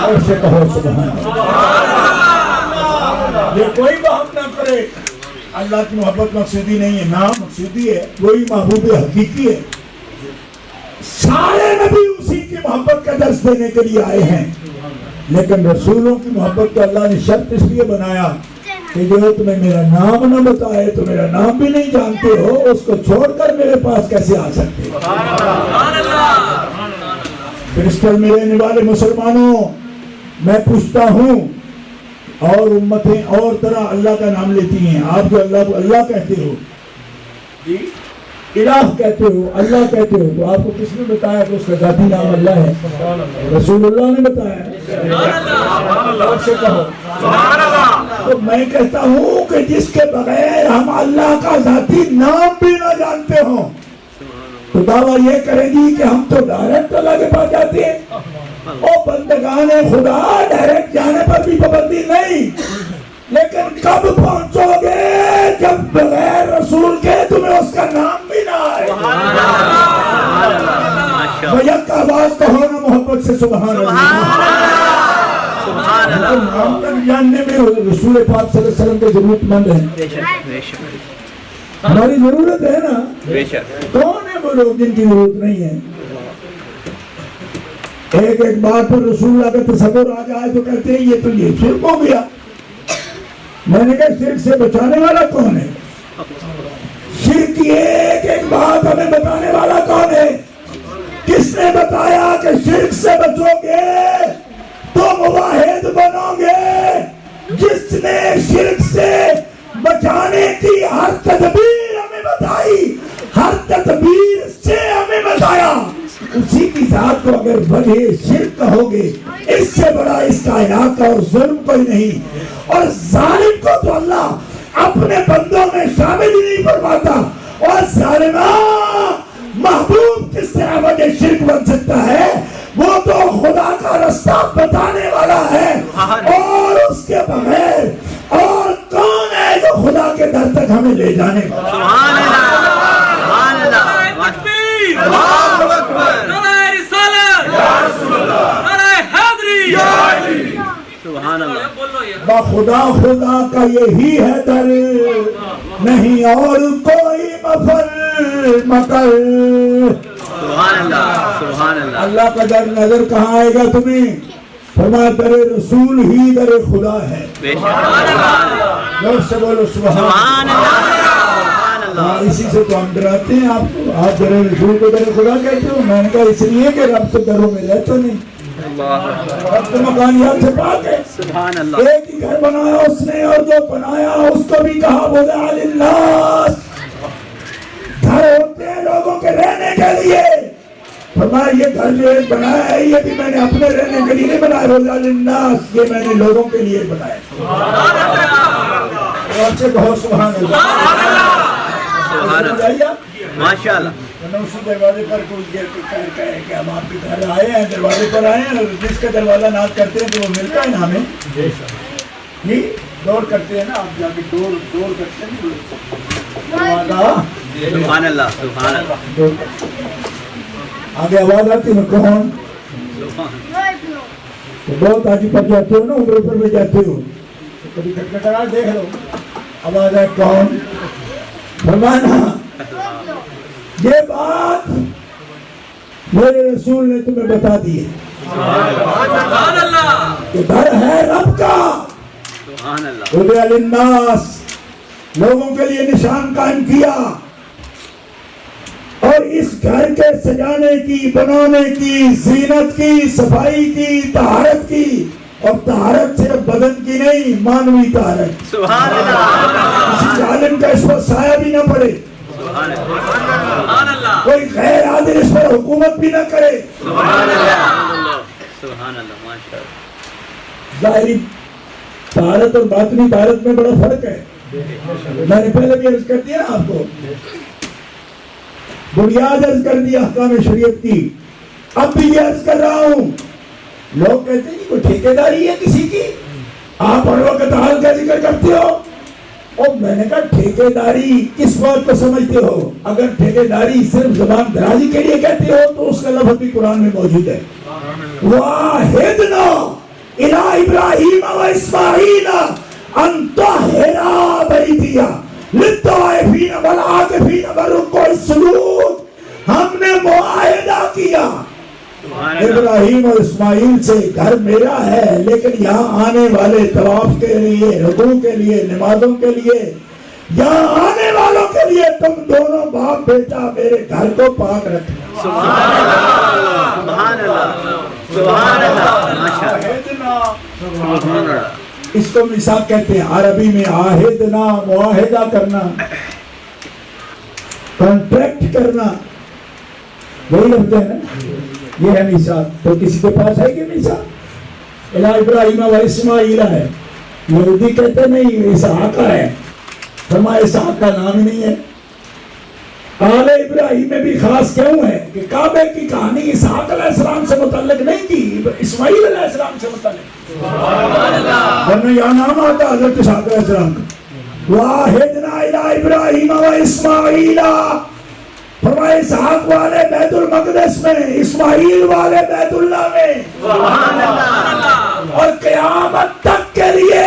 ایسے کہو سبحان اللہ۔ یہ کوئی بہم نہ کرے، اللہ کی محبت مقصودی نہیں ہے، نام مقصودی ہے، وہی محبوب حقیقی ہے۔ سارے نبی اسی کی محبت کا درس دینے کے لیے آئے ہیں، لیکن رسولوں کی محبت کو اللہ نے شرط اس لیے بنایا کہ جو تمہیں میرا نام نہ بتائے تو میرا نام بھی نہیں جانتے ہو، اس کو چھوڑ کر میرے پاس کیسے آ سکتے ہو؟ کرسٹل میں رہنے والے مسلمانوں، میں پوچھتا ہوں، اور امتیں اور طرح اللہ کا نام لیتی ہیں، آپ جو اللہ کو اللہ کہتے ہو، الہ کہتے ہو، اللہ کہتے ہو، تو آپ کو کس نے بتایا کہ اس کا ذاتی نام اللہ ہے؟ رسول اللہ نے بتایا۔ سے کہو تو میں کہتا ہوں کہ جس کے بغیر ہم اللہ کا ذاتی نام بھی نہ جانتے ہوں تو دعویٰ یہ کرے گی کہ ہم تو ڈائریکٹ اللہ کے پاس جاتے ہیں. اور بندگان خدا ڈائریکٹ جانے پر بھی پابندی نہیں، لیکن کب پہنچو گے جب بغیر رسول کے تمہیں اس کا نام بھی نہ آئے. بیک آواز کہو نا محبت سے سبحان اللہ. نام تک جاننے میں رسول پاک صلی اللہ علیہ وسلم کے ضرورت مند ہیں. ہماری ضرورت ہے نا. کون ہے وہ لوگ جن کی ضرورت نہیں ہے؟ ایک ایک بات پر رسول اللہ کا تصور آ جائے تو کہتے ہیں یہ تو یہ شرک ہو گیا. میں نے کہا شرک سے بچانے والا کون ہے؟ شرک کی ایک ایک بات ہمیں بتانے والا کون ہے؟ کس نے بتایا کہ شرک سے بچو گے تو موحد بنو گے؟ جس نے شرک سے بچانے کی ہر تدبیر ہمیں بتائی، ہر تدبیر سے ہمیں بتایا، اسی کی ذات کو اگر وجہ شرک کہو گے، اس سے بڑا اس کائنات کا اور ظلم کوئی نہیں. اور ظالم کو تو اللہ اپنے بندوں میں شامل ہی نہیں فرماتا. اور ظالمہ محبوب کس طرح وجہ شرک بن سکتا ہے؟ وہ تو خدا کا رستہ بتانے والا ہے، اور اس کے بغیر اور کون ہے جو خدا کے در تک ہمیں لے جانے کا؟ سبحان اللہ، سبحان اللہ، اللہ اکبر، نعرہ رسالت یا رسول اللہ، نعرہ حیدری یا علی، سبحان اللہ. خدا خدا کا یہی ہے در، نہیں اور کوئی مفر مکر. سبحان اللہ، سبحان اللہ. اللہ کا در نظر کہاں آئے گا تمہیں؟ فرمایا در رسول ہی در خدا ہے. بے شک، لوگ سے بولو سبحان اللہ. اسی سے تو ہم ڈراتے ہیں آپ کو. آپ در رسول کو در خدا کہتے ہو. میں نے کہا اس لیے کہ رب تو دروں میں رہتا نہیں، رب تو مکانیات سے پاک ہے. سبحان اللہ. ایک ہی گھر بنایا اس نے، اور جو بنایا اس کو بھی کہا وضع للناس. گھر ہوتے ہیں لوگوں کے رہنے کے لیے. فرمایا یہ گھر جو ایک بنایا ہے یہ بھی میں نے اپنے رہنے کے لیے نہیں بنایا، وضع للناس، یہ میں نے لوگوں کے لیے بنایا. اور سے کہو سبحان اللہ. سبحان اللہ، ماشاء اللہ. اسی دروازے پر کوئی کہے کہ ہم آپ کے گھر آئے ہیں، دروازے پر آئے ہیں، جس کا دروازہ ناز کرتے ہیں تو وہ ملتا ہے نا ہمیں. جی دور کرتے ہیں نا، آپ جا کے دور کرتے ہیں دروازہ. سبحان اللہ، سبحان اللہ. آگے آواز آتی ہے کون؟ تو بہت آگے پر جاتے ہو نا، اوپر بھی جاتے ہو، کبھی کھٹکھٹا دیکھ لو، آواز ہے کون؟ فرمانا یہ بات میرے رسول نے تمہیں بتا دی ہے کہ گھر ہے رب کا. سبحان اللہ. وضع للناس، لوگوں کے لیے نشان قائم کیا. اور اس گھر کے سجانے کی، بنانے کی، زینت کی، صفائی کی، طہارت کی. اور طہارت صرف بدن کی نہیں، مانوی طہارت. سبحان اللہ. کسی ظالم کا اس پر سایہ بھی نہ پڑے، سبحان اللہ. کوئی غیر عادل اس پر حکومت بھی نہ کرے. سبحان اللہ، سبحان اللہ، ماشاء اللہ. ظاہری طہارت اور باطنی طہارت میں بڑا فرق ہے. میں نے پہلے بھی عرض کر دیا آپ کو، بنیاد عرض کر دی احکام شریعت کی. اب بھی یہ عرض کر رہا ہوں. لوگ کہتے ہیں کہ کوئی ٹھیکیداری ہے کسی کی، آپ ہر وقت حال کا ذکر کرتے ہو. اور میں نے کہا ٹھیکیداری کس بات کو سمجھتے ہو؟ اگر ٹھیکیداری صرف زبان درازی کے لیے کہتے ہو تو اس کا لفظ بھی قرآن میں موجود ہے. وَعَهِدْنَا إِلَىٰ إِبْرَاهِيمَ وَإِسْمَاعِيلَ أَن طَهِّرَ بَيْتِيَ لِلطَّائِفِينَ وَالْعَاكِفِينَ وَالرُّكَّعِ السُّجُودِ. ہم نے معاہدہ کیا ابراہیم اور اسماعیل سے، گھر میرا ہے لیکن یہاں آنے والے طواف کے لیے، رکوع کے لیے، نمازوں کے لیے، یہاں آنے والوں کے لیے تم دونوں باپ بیٹا میرے گھر کو پاک رکھنا. سبحان اللہ، سبحان اللہ، سبحان اللہ، سبحان اللہ. اس کو میثاق کہتے ہیں عربی میں. عاہدنا معاہدہ کرنا، کانٹریکٹ کرنا، وہی لفظ ہے نا. یہ ہے میثاق. تو کسی کے پاس ہے کہ میثاق؟ الہ ابراہیم و اسماعیل ہے، یہودی کہتے نہیں اسحاق ہے، فرمایا اسحاق کا نام ہی نہیں ہے۔ آل ابراہیم میں بھی خاص کیوں ہے کہ کعبے کی کہانی اسحاق علیہ السلام سے متعلق نہیں کی، اسماعیل علیہ السلام سے متعلق، ورنہ یہاں نام آتا حضرت اسحاق علیہ السلام کا، وَعَهِدْنَا إِلَىٰ إِبْرَاهِيمَ وَإِسْمَاعِيلَ، فرمایا اسحاق والے بیت المقدس میں، اسماعیل والے بیت اللہ میں، اور قیامت تک کے لیے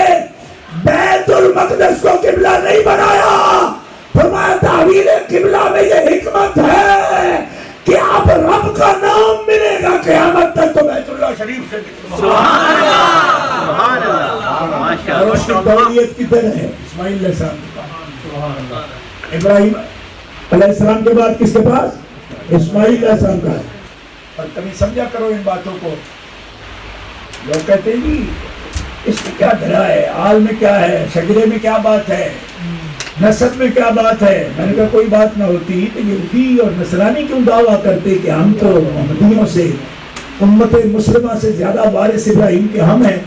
بیت المقدس کو قبلہ نہیں بنایا۔ فرمایا تعویل قبلہ میں یہ حکمت ہے کہ اب رب کا نام ملے گا قیامت تک تو بیت اللہ شریف سے۔ سبحان اللہ، ماشاء اور اس کی تولیت کی طرح ہے اسماعیل علیہ السلام، ابراہیم علیہ السلام کے بعد کس کے پاس؟ اسماعیل علیہ السلام کا ہے۔ اور کبھی سمجھا کرو ان باتوں کو، لوگ کہتے ہیں جی اس میں کیا دھرا ہے، آل میں کیا ہے، شجرے میں کیا بات ہے، نسب میں کیا بات ہے۔ میں نے کہا کوئی بات نہ ہوتی تو یہودی اور نصرانی کیوں دعویٰ کرتے کہ ہم تو محمدیوں سے، امت مسلمہ سے زیادہ وارث ابراہیم کے ہم ہیں۔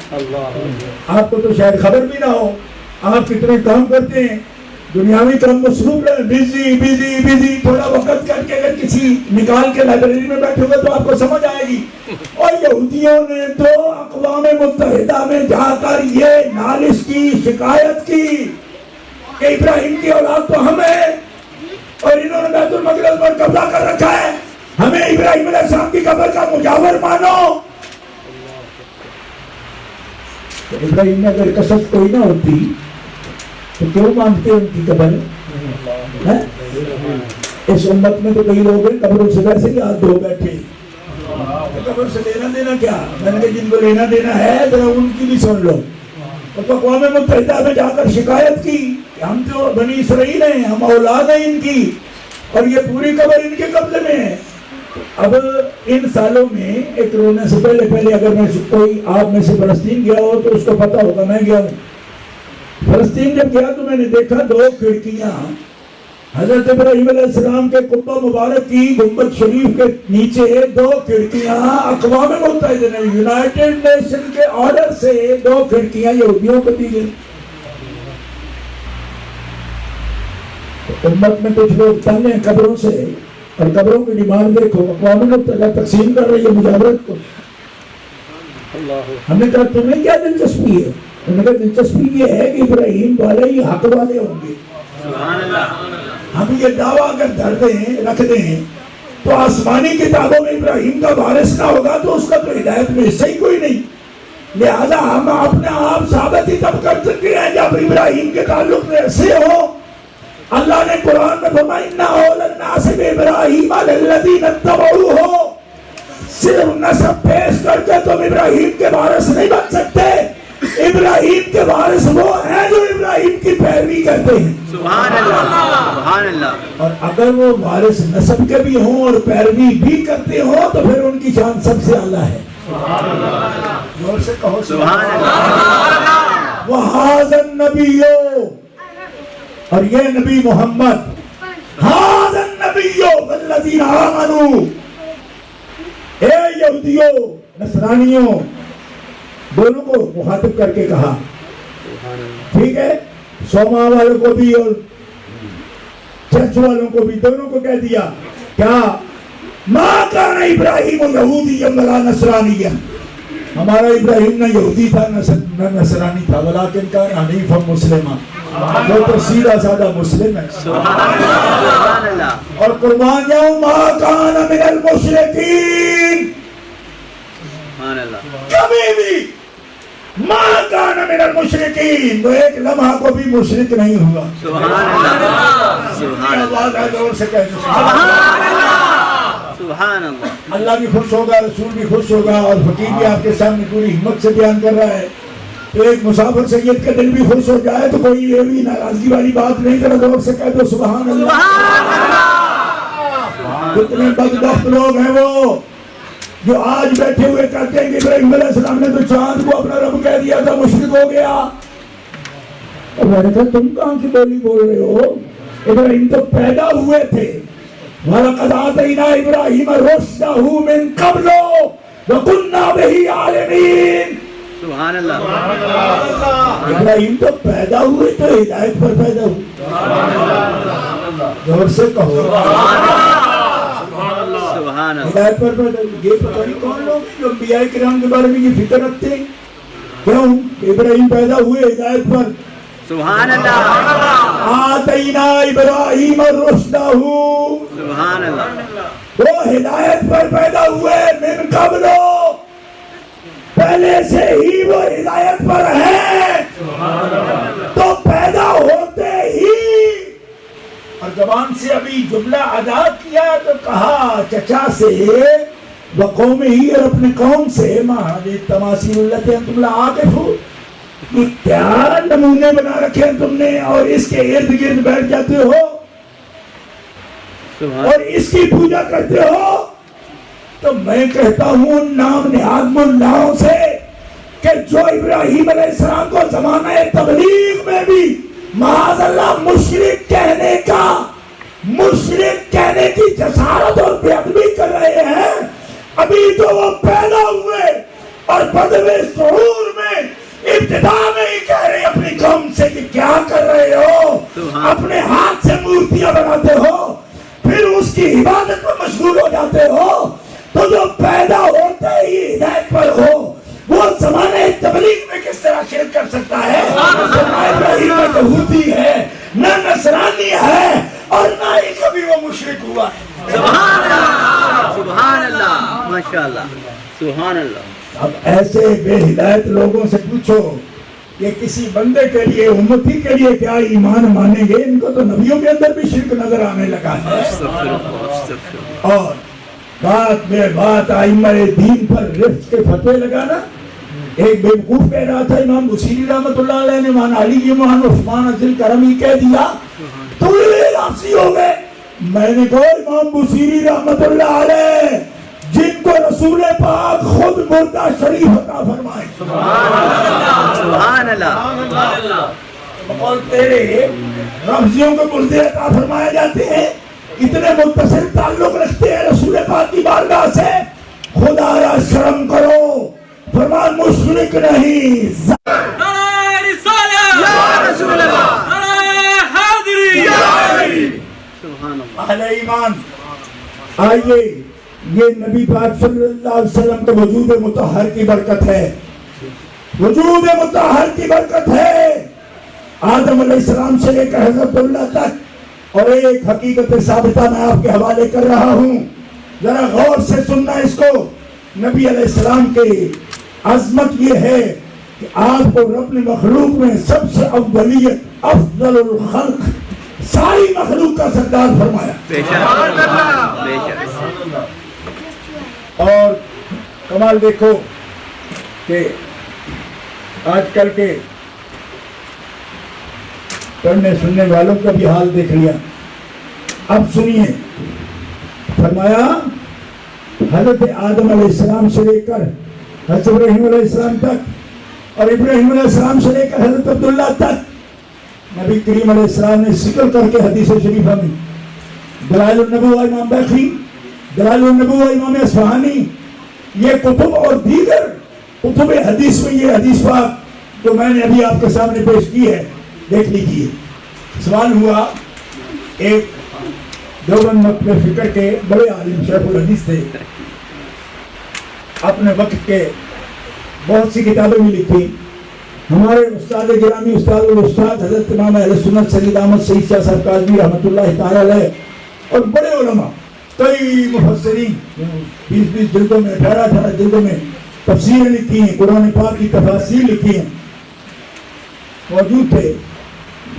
آپ کو تو شاید خبر بھی نہ ہو، آپ کتنے کام کرتے ہیں، دنیاوی کام مصروف رہے، بزی، تھوڑا وقت کر کے اگر کسی نکال کے لائبریری میں بیٹھے ہوئے تو آپ کو سمجھ آئے گی۔ اور یہودیوں نے تو اقوام متحدہ میں جا کر یہ نالش کی، شکایت کی کہ ابراہیم کی اولاد تو ہم ہیں اور انہوں نے بیت المقدس پر قبضہ کر رکھا ہے، ہمیں ابراہیم علیہ السلام کی قبر کا مجاور مانو۔ تو ابراہیم میں اگر قصص کوئی نہ ہوتی تو کیوں مانتے ان کی قبر؟ اس امت میں تو کئی لوگ ہیں قبروں سے ویسے ہی ہاتھ دھو بیٹھے، قبر سے لینا دینا کیا؟ میں نے کہا جن کو لینا دینا ہے ذرا ان کی بھی سن لو۔ اور اقوام متحدہ میں جا کر شکایت کی کہ ہم تو بنی اسرائیل ہیں، ہم اولاد ہیں ان کی، اور یہ پوری قبر ان کے قبضے میں ہے۔ اب ان سالوں میں ایک رونے سے پہلے اگر میں کوئی آپ میں سے فلسطین گیا ہو تو اس کو پتا ہوگا، میں گیا ہوں فلسطین، جب گیا تو میں نے دیکھا 2 کھڑکیاں حضرت ابراہیم علیہ السلام کے قبہ مبارک کی گنبد شریف کے نیچے 2 کھڑکیاں اقوام متحدہ نے یونائٹڈ نیشن کے آرڈر سے 2 کھڑکیاں یہودیوں کو دی گئی۔ امت میں کچھ لوگ تنگ ہیں قبروں سے، اور قبروں کی ڈیمانڈ دیکھو، اقوام متحدہ تقسیم کر رہی ہے مجاورت کو۔ ہم نے کہا تمہیں کیا دلچسپی ہے؟ انہوں نے کہا دلچسپی یہ ہے کہ ابراہیم والے ہی حق والے ہوں گے۔ ہم یہ دعویٰ اگر دھرتے ہیں، رکھتے ہیں تو آسمانی کتابوں میں ابراہیم کا وارث نہ ہوگا تو اس کا تو ہدایت میں حصہ ہی کوئی نہیں، لہذا ہم اپنے آپ ثابت ہی تب کر سکتے ہیں جب ابراہیم کے تعلق میں ایسے ہو۔ اللہ نے قرآن میں فرمایا اِنَّ أَوْلَى النَّاسِ بِإِبْرَاهِيمَ الَّذِينَ اتَّبَعُوهُ، صرف نسب پیش کر کے تم ابراہیم کے وارث نہیں بن سکتے۔ ابراہیم کے وارث وہ ہیں جو ابراہیم کی پیروی کرتے ہیں۔ سبحان اللہ، سبحان اللہ۔ اور اگر وہ وارث نسب کے بھی ہوں اور پیروی بھی کرتے ہوں تو پھر ان کی شان سب سے اعلیٰ ہے۔ سبحان اللہ، زور سے کہو سبحان اللہ۔ وَهَذَا النَّبِيُّ، اور یہ نبی محمد، هَذَا النَّبِيُّ وَالَّذِينَ آمَنُوا، اے یہودیوں نصرانیوں، دونوں کو مخاطب کر کے کہا، ٹھیک ہے، سوما والوں کو بھی اور چرچ والوں کو بھی، دونوں کو کہہ دیا کیا؟ ما کان ابراہیم یہودیا ولا نصرانیا، ہمارا ابراہیم نہ یہودی تھا نہ نصرانی تھا، ولیکن کان حنیفا مسلما، وہ تو سیدھا سادہ مسلم ہے۔ اور قربان جاؤں ما کان من المشرکین، کبھی بھی ما کان من المشرکین، وہ ایک لمحہ کو بھی مشرک نہیں ہوا۔ سبحان اللہ، سبحان اللہ، زور سے کہہ دو سبحان اللہ، سبحان اللہ۔ اللہ بھی خوش ہوگا، رسول بھی خوش ہوگا، اور فقیر بھی آپ کے سامنے پوری ہمت سے بیان کر رہا ہے۔ تو ایک مسافر سید کا دل بھی خوش ہو جائے تو کوئی یہ بھی ناراضگی والی بات نہیں کرے، زور سے کہہ دو سبحان اللہ۔ کتنے بدبخت لوگ ہیں وہ جو آج بیٹھے ہوئے کہتے ہیں کہ ابراہیم علیہ السلام نے تو چاند کو اپنا رب کہہ دیا تھا، مشرک ہو گیا۔ اور میں نے کہا تم کہاں کی بولی بول رہے ہو؟ ابراہیم تو پیدا ہوئے تھے۔ وَلَقَدْ آتَيْنَا إِبْرَاهِيمَ رُشْدَهُ مِن قَبْلُ وَكُنَّا بِهِ عَالِمِينَ، سبحان اللہ ابراہیم تو پیدا ہوئے تو ہدایت پر پیدا ہوئے. زور سے کہو سبحان اللہ. ہدایت پر پیدا ہوئے. یہ پتہ نہیں کون لوگ ہیں جو انبیاء کرام کے بارے میں یہ فکر رکھتے ہیں. کیوں؟ ابراہیم پیدا ہوئے ہدایت پر. سبحان اللہ. آتینا ابراہیم الرشدہ. سبحان اللہ. وہ ہدایت پر پیدا ہوئے من قبل، پہلے سے ہی وہ ہدایت پر ہے. تو پیدا ہوتے ہی اور زبان سے ابھی جملہ ادا کیا تو کہا چچا سے وقوم ہی اور اپنے قوم سے مہاجر تماثیل اللہ تم لا عاقف ہو. کیا نمونے بنا رکھے ہیں تم نے اور اس کے ارد گرد بیٹھ جاتے ہو اور اس کی پوجا کرتے ہو. تو میں کہتا ہوں نام نہاد اللہ سے کہ جو ابراہیم علیہ السلام کو زمانہ تبلیغ میں بھی معاذ اللہ مشرک کہنے کی جسارت اور بے ادبی کر رہے ہیں، ابھی تو وہ پیدا ہوئے اور بدوے شعور میں ابتدا میں ہی کہہ رہے اپنی قوم سے کہ کیا کر رہے ہو، اپنے ہاتھ سے مورتیاں بناتے ہو پھر اس کی عبادت میں مشغول ہو جاتے ہو. تو جو پیدا ہوتے ہی ہدایت پر ہو وہ زمانے تبلیغ میں کس طرح شرک کر سکتا ہے؟ نہ ابراہیم میں یہودی ہے، نہ نصرانی ہے، اور نہ ہی کبھی وہ مشرک ہوا ہے. سبحان اللہ. سبحان اللہ. ماشاءاللہ. سبحان اللہ. اب ایسے بے ہدایت لوگوں سے پوچھو کہ کسی بندے کے لیے امتی کے لیے کیا ایمان مانیں گے؟ ان کو تو نبیوں کے اندر بھی شرک نظر آنے لگا ہے. اور بات میں بات ائمہ دین پر رفض کے فتوے لگانا. ایک بیوقوف کہہ رہا تھا امام بصیری رحمۃ اللہ علیہ نے مان علی مان عثمان ذی الکرم کہہ دیا تو یہ لافظی ہو گئے. میں نے کہا امام بصیری رحمۃ اللہ علیہ جن کو رسول پاک خود مردہ شریف عطا فرمائے. سبحان اللہ. بقول تیرے رمزیوں کو مردے عطا فرمائے جاتے ہیں، اتنے متصل تعلق رکھتے ہیں رسول پاک کی بارگاہ سے. خدایا شرم کرو، فرمان مشرک نہیں. نعرہ رسالت یا رسول اللہ، نعرہ حیدری یا علی. سبحان اللہ. اہل ایمان آئیے، یہ نبی پاک صلی اللہ علیہ وسلم کے وجود مطہر کی برکت ہے. وجود مطہر کی برکت ہے. آدم علیہ السلام سے لے کر حضرت اللہ تک. اور ایک حقیقت ثابتہ میں آپ کے حوالے کر رہا ہوں، ذرا غور سے سننا اس کو. نبی علیہ السلام کی عظمت یہ ہے کہ آپ کو رب نے مخلوق میں سب سے اولیت، افضل الخلق، ساری مخلوق کا سردار فرمایا. بے شک. بے شک. اور کمال دیکھو کہ آج کل کے پڑھنے سننے والوں کا بھی حال دیکھ لیا. اب سنیے، فرمایا حضرت آدم علیہ السلام سے لے کر حضرت ابراہیم علیہ السلام تک اور ابراہیم علیہ السلام سے لے کر حضرت عبداللہ تک نبی کریم علیہ السلام نے ذکر کر کے حدیث شریفہ میں دلائل النبوہ امام بیہقی، دلائل النبوہ امام اصفہانی، یہ کتب اور دیگر کتب حدیث میں یہ حدیث پاک جو میں نے ابھی آپ کے سامنے پیش کی ہے دیکھ لیجیے. سوال ہوا، ایک دیوبند مکتب فکر کے بڑے عالم شیخ الحدیث تھے، اپنے وقت کے بہت سی کتابیں بھی لکھی. ہمارے استاد گرامی استاد الاستاد حضرت امام اہل سنت سید احمد سعید شاہ صاحب کاظمی رحمۃ اللہ تعالی علیہ اور بڑے علماء، کئی مفسرین 20 جلدوں میں 18 جلدوں میں تفسیریں لکھی ہیں، قرآن پاک کی تفاسیر لکھی ہیں، موجود تھے.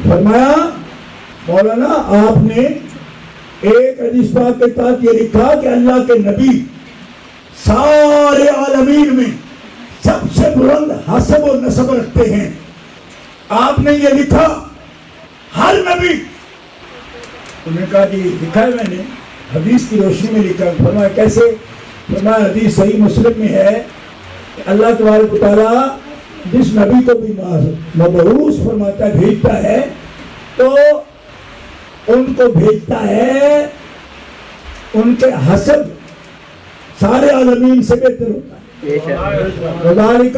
فرمایا مولانا آپ نے ایک حدیث پاک کے تحت یہ لکھا کہ اللہ کے نبی سارے عالمین میں سب سے بلند حسب و نسب رکھتے ہیں. آپ نے یہ لکھا ہر نبی. انہوں نے کہا کہ لکھا ہے میں نے حدیث کی روشنی میں لکھا. فرمایا کیسے؟ فرمایا حدیث صحیح مسلم میں ہے کہ اللہ تبارک و تعالیٰ جس نبی کو بھی مبعوث فرماتا ہے، بھیجتا ہے، تو ان کو بھیجتا ہے ان کے حسب سارے عالمین سے بہتر ہوتا ہے. وذالک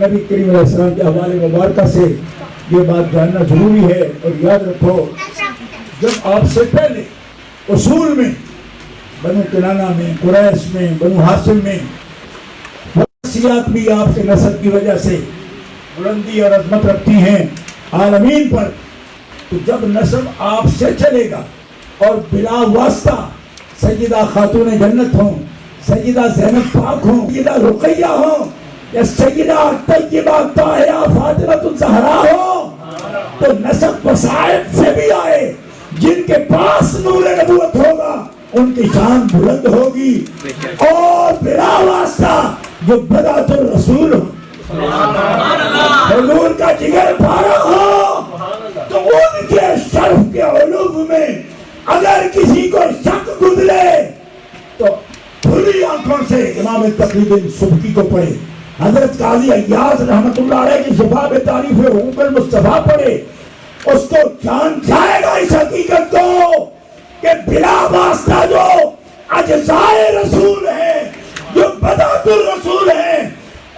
نبی کریم علیہ السلام کے حوالے مبارکہ سے یہ بات جاننا ضروری ہے، اور یاد رکھو جب آپ سے پہلے اصول میں بنو کنانہ میں، قریش میں، بنو ہاشم میں وصیات بھی آپ کے نسل کی وجہ سے بلندی اور عظمت رکھتی ہیں عالمین پر، تو جب نسب آپ سے چلے گا اور بلا واسطہ سیدہ خاتون جنت ہوں، سیدہ زینب پاک ہوں، سیدہ رقیہ ہوں، یا سیدہ طیبہ طاہرہ فاطمہ الزہرا ہوں، تو نسب وسائل سے بھی آئے جن کے پاس نور نبوت ہوگا ان کی شان بلند ہوگی، اور بلا واسطہ جو بدعت الرسول ہو، حضور کا جگر پارا ہو، تو ان کے شرف کے علوم میں اگر کسی کو شک گزرے تو کھلی آنکھوں سے امام تقی سبکی کو پڑھے، حضرت قاضی ایاز رحمت اللہ علیہ کی شفا بتعریف حقوق المصطفیٰ پڑھے، اس کو جان جائے گا اس حقیقت کو کہ بلا واسطہ جو اجزائے رسول ہیں، جو بدعت الرسول ہیں،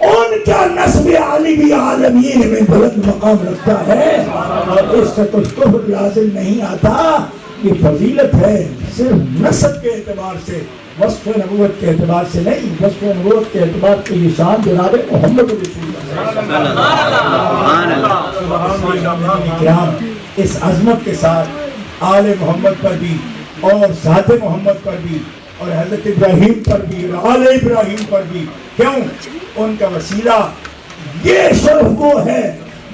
ان کا نسب عالی بھی عالمین میں بلند مقام رکھتا ہے، اور اس سے تو کفر لازم نہیں آتا، یہ فضیلت ہے صرف نسب کے اعتبار سے، وصف نبوت کے اعتبار سے نہیں، وصف نبوت کے اعتبار سے یہ شان جناب محمد رسول اللہ۔ اس عظمت کے ساتھ آل محمد پر بھی اور ذات محمد پر بھی اور حضرت ابراہیم پر بھی اور آل ابراہیم پر بھی، کیوں؟ ان کا وسیلہ یہ شرف وہ ہے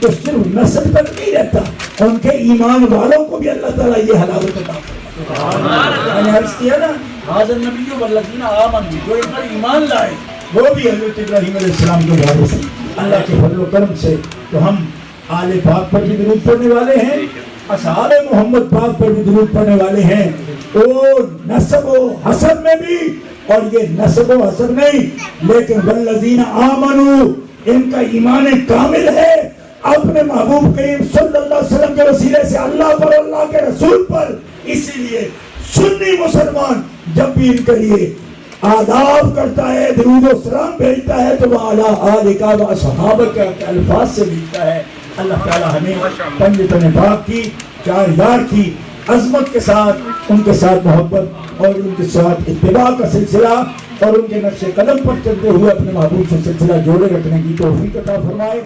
جو صرف نسل پر نہیں رہتا، ان کے ایمان والوں کو بھی اللہ تعالیٰ یہ حلاوت عطا فرماتا ہے۔ میں نے عرض کیا نا، حاضر نبی والذین آمنوا، جو ان پر ایمان لائے وہ بھی حضرت ابراہیم علیہ السلام کے وارث ہیں اللہ کے فضل و کرم سے۔ تو ہم آل پاک پر بھی درود پڑھنے والے ہیں، اصحاب محمد پاک پر بھی درود پڑھنے والے ہیں، اور نسب و حسب میں بھی، اور یہ نسب و حسب نہیں لیکن والذین آمنوا، ان کا ایمان کامل ہے اپنے محبوب کریم صلی اللہ علیہ وسلم کے وسیلے سے اللہ پر، اللہ کے رسول پر۔ اسی لیے سنی مسلمان جب بھی ان کے لیے آداب کرتا ہے، درود و سلام بھیجتا ہے، تو وہ اعلیٰ آلہ و اصحابہ کے الفاظ سے بھیجتا ہے۔ اللہ تعالی ہمیں پنجتن پاک کی، چار یار کی عظمت کے ساتھ، ان کے ساتھ محبت اور ان کے ساتھ اتباع کا سلسلہ اور ان کے نقش قدم پر چلتے ہوئے اپنے محبوب سے سلسلہ جوڑے رکھنے کی توفیق عطا فرمائے۔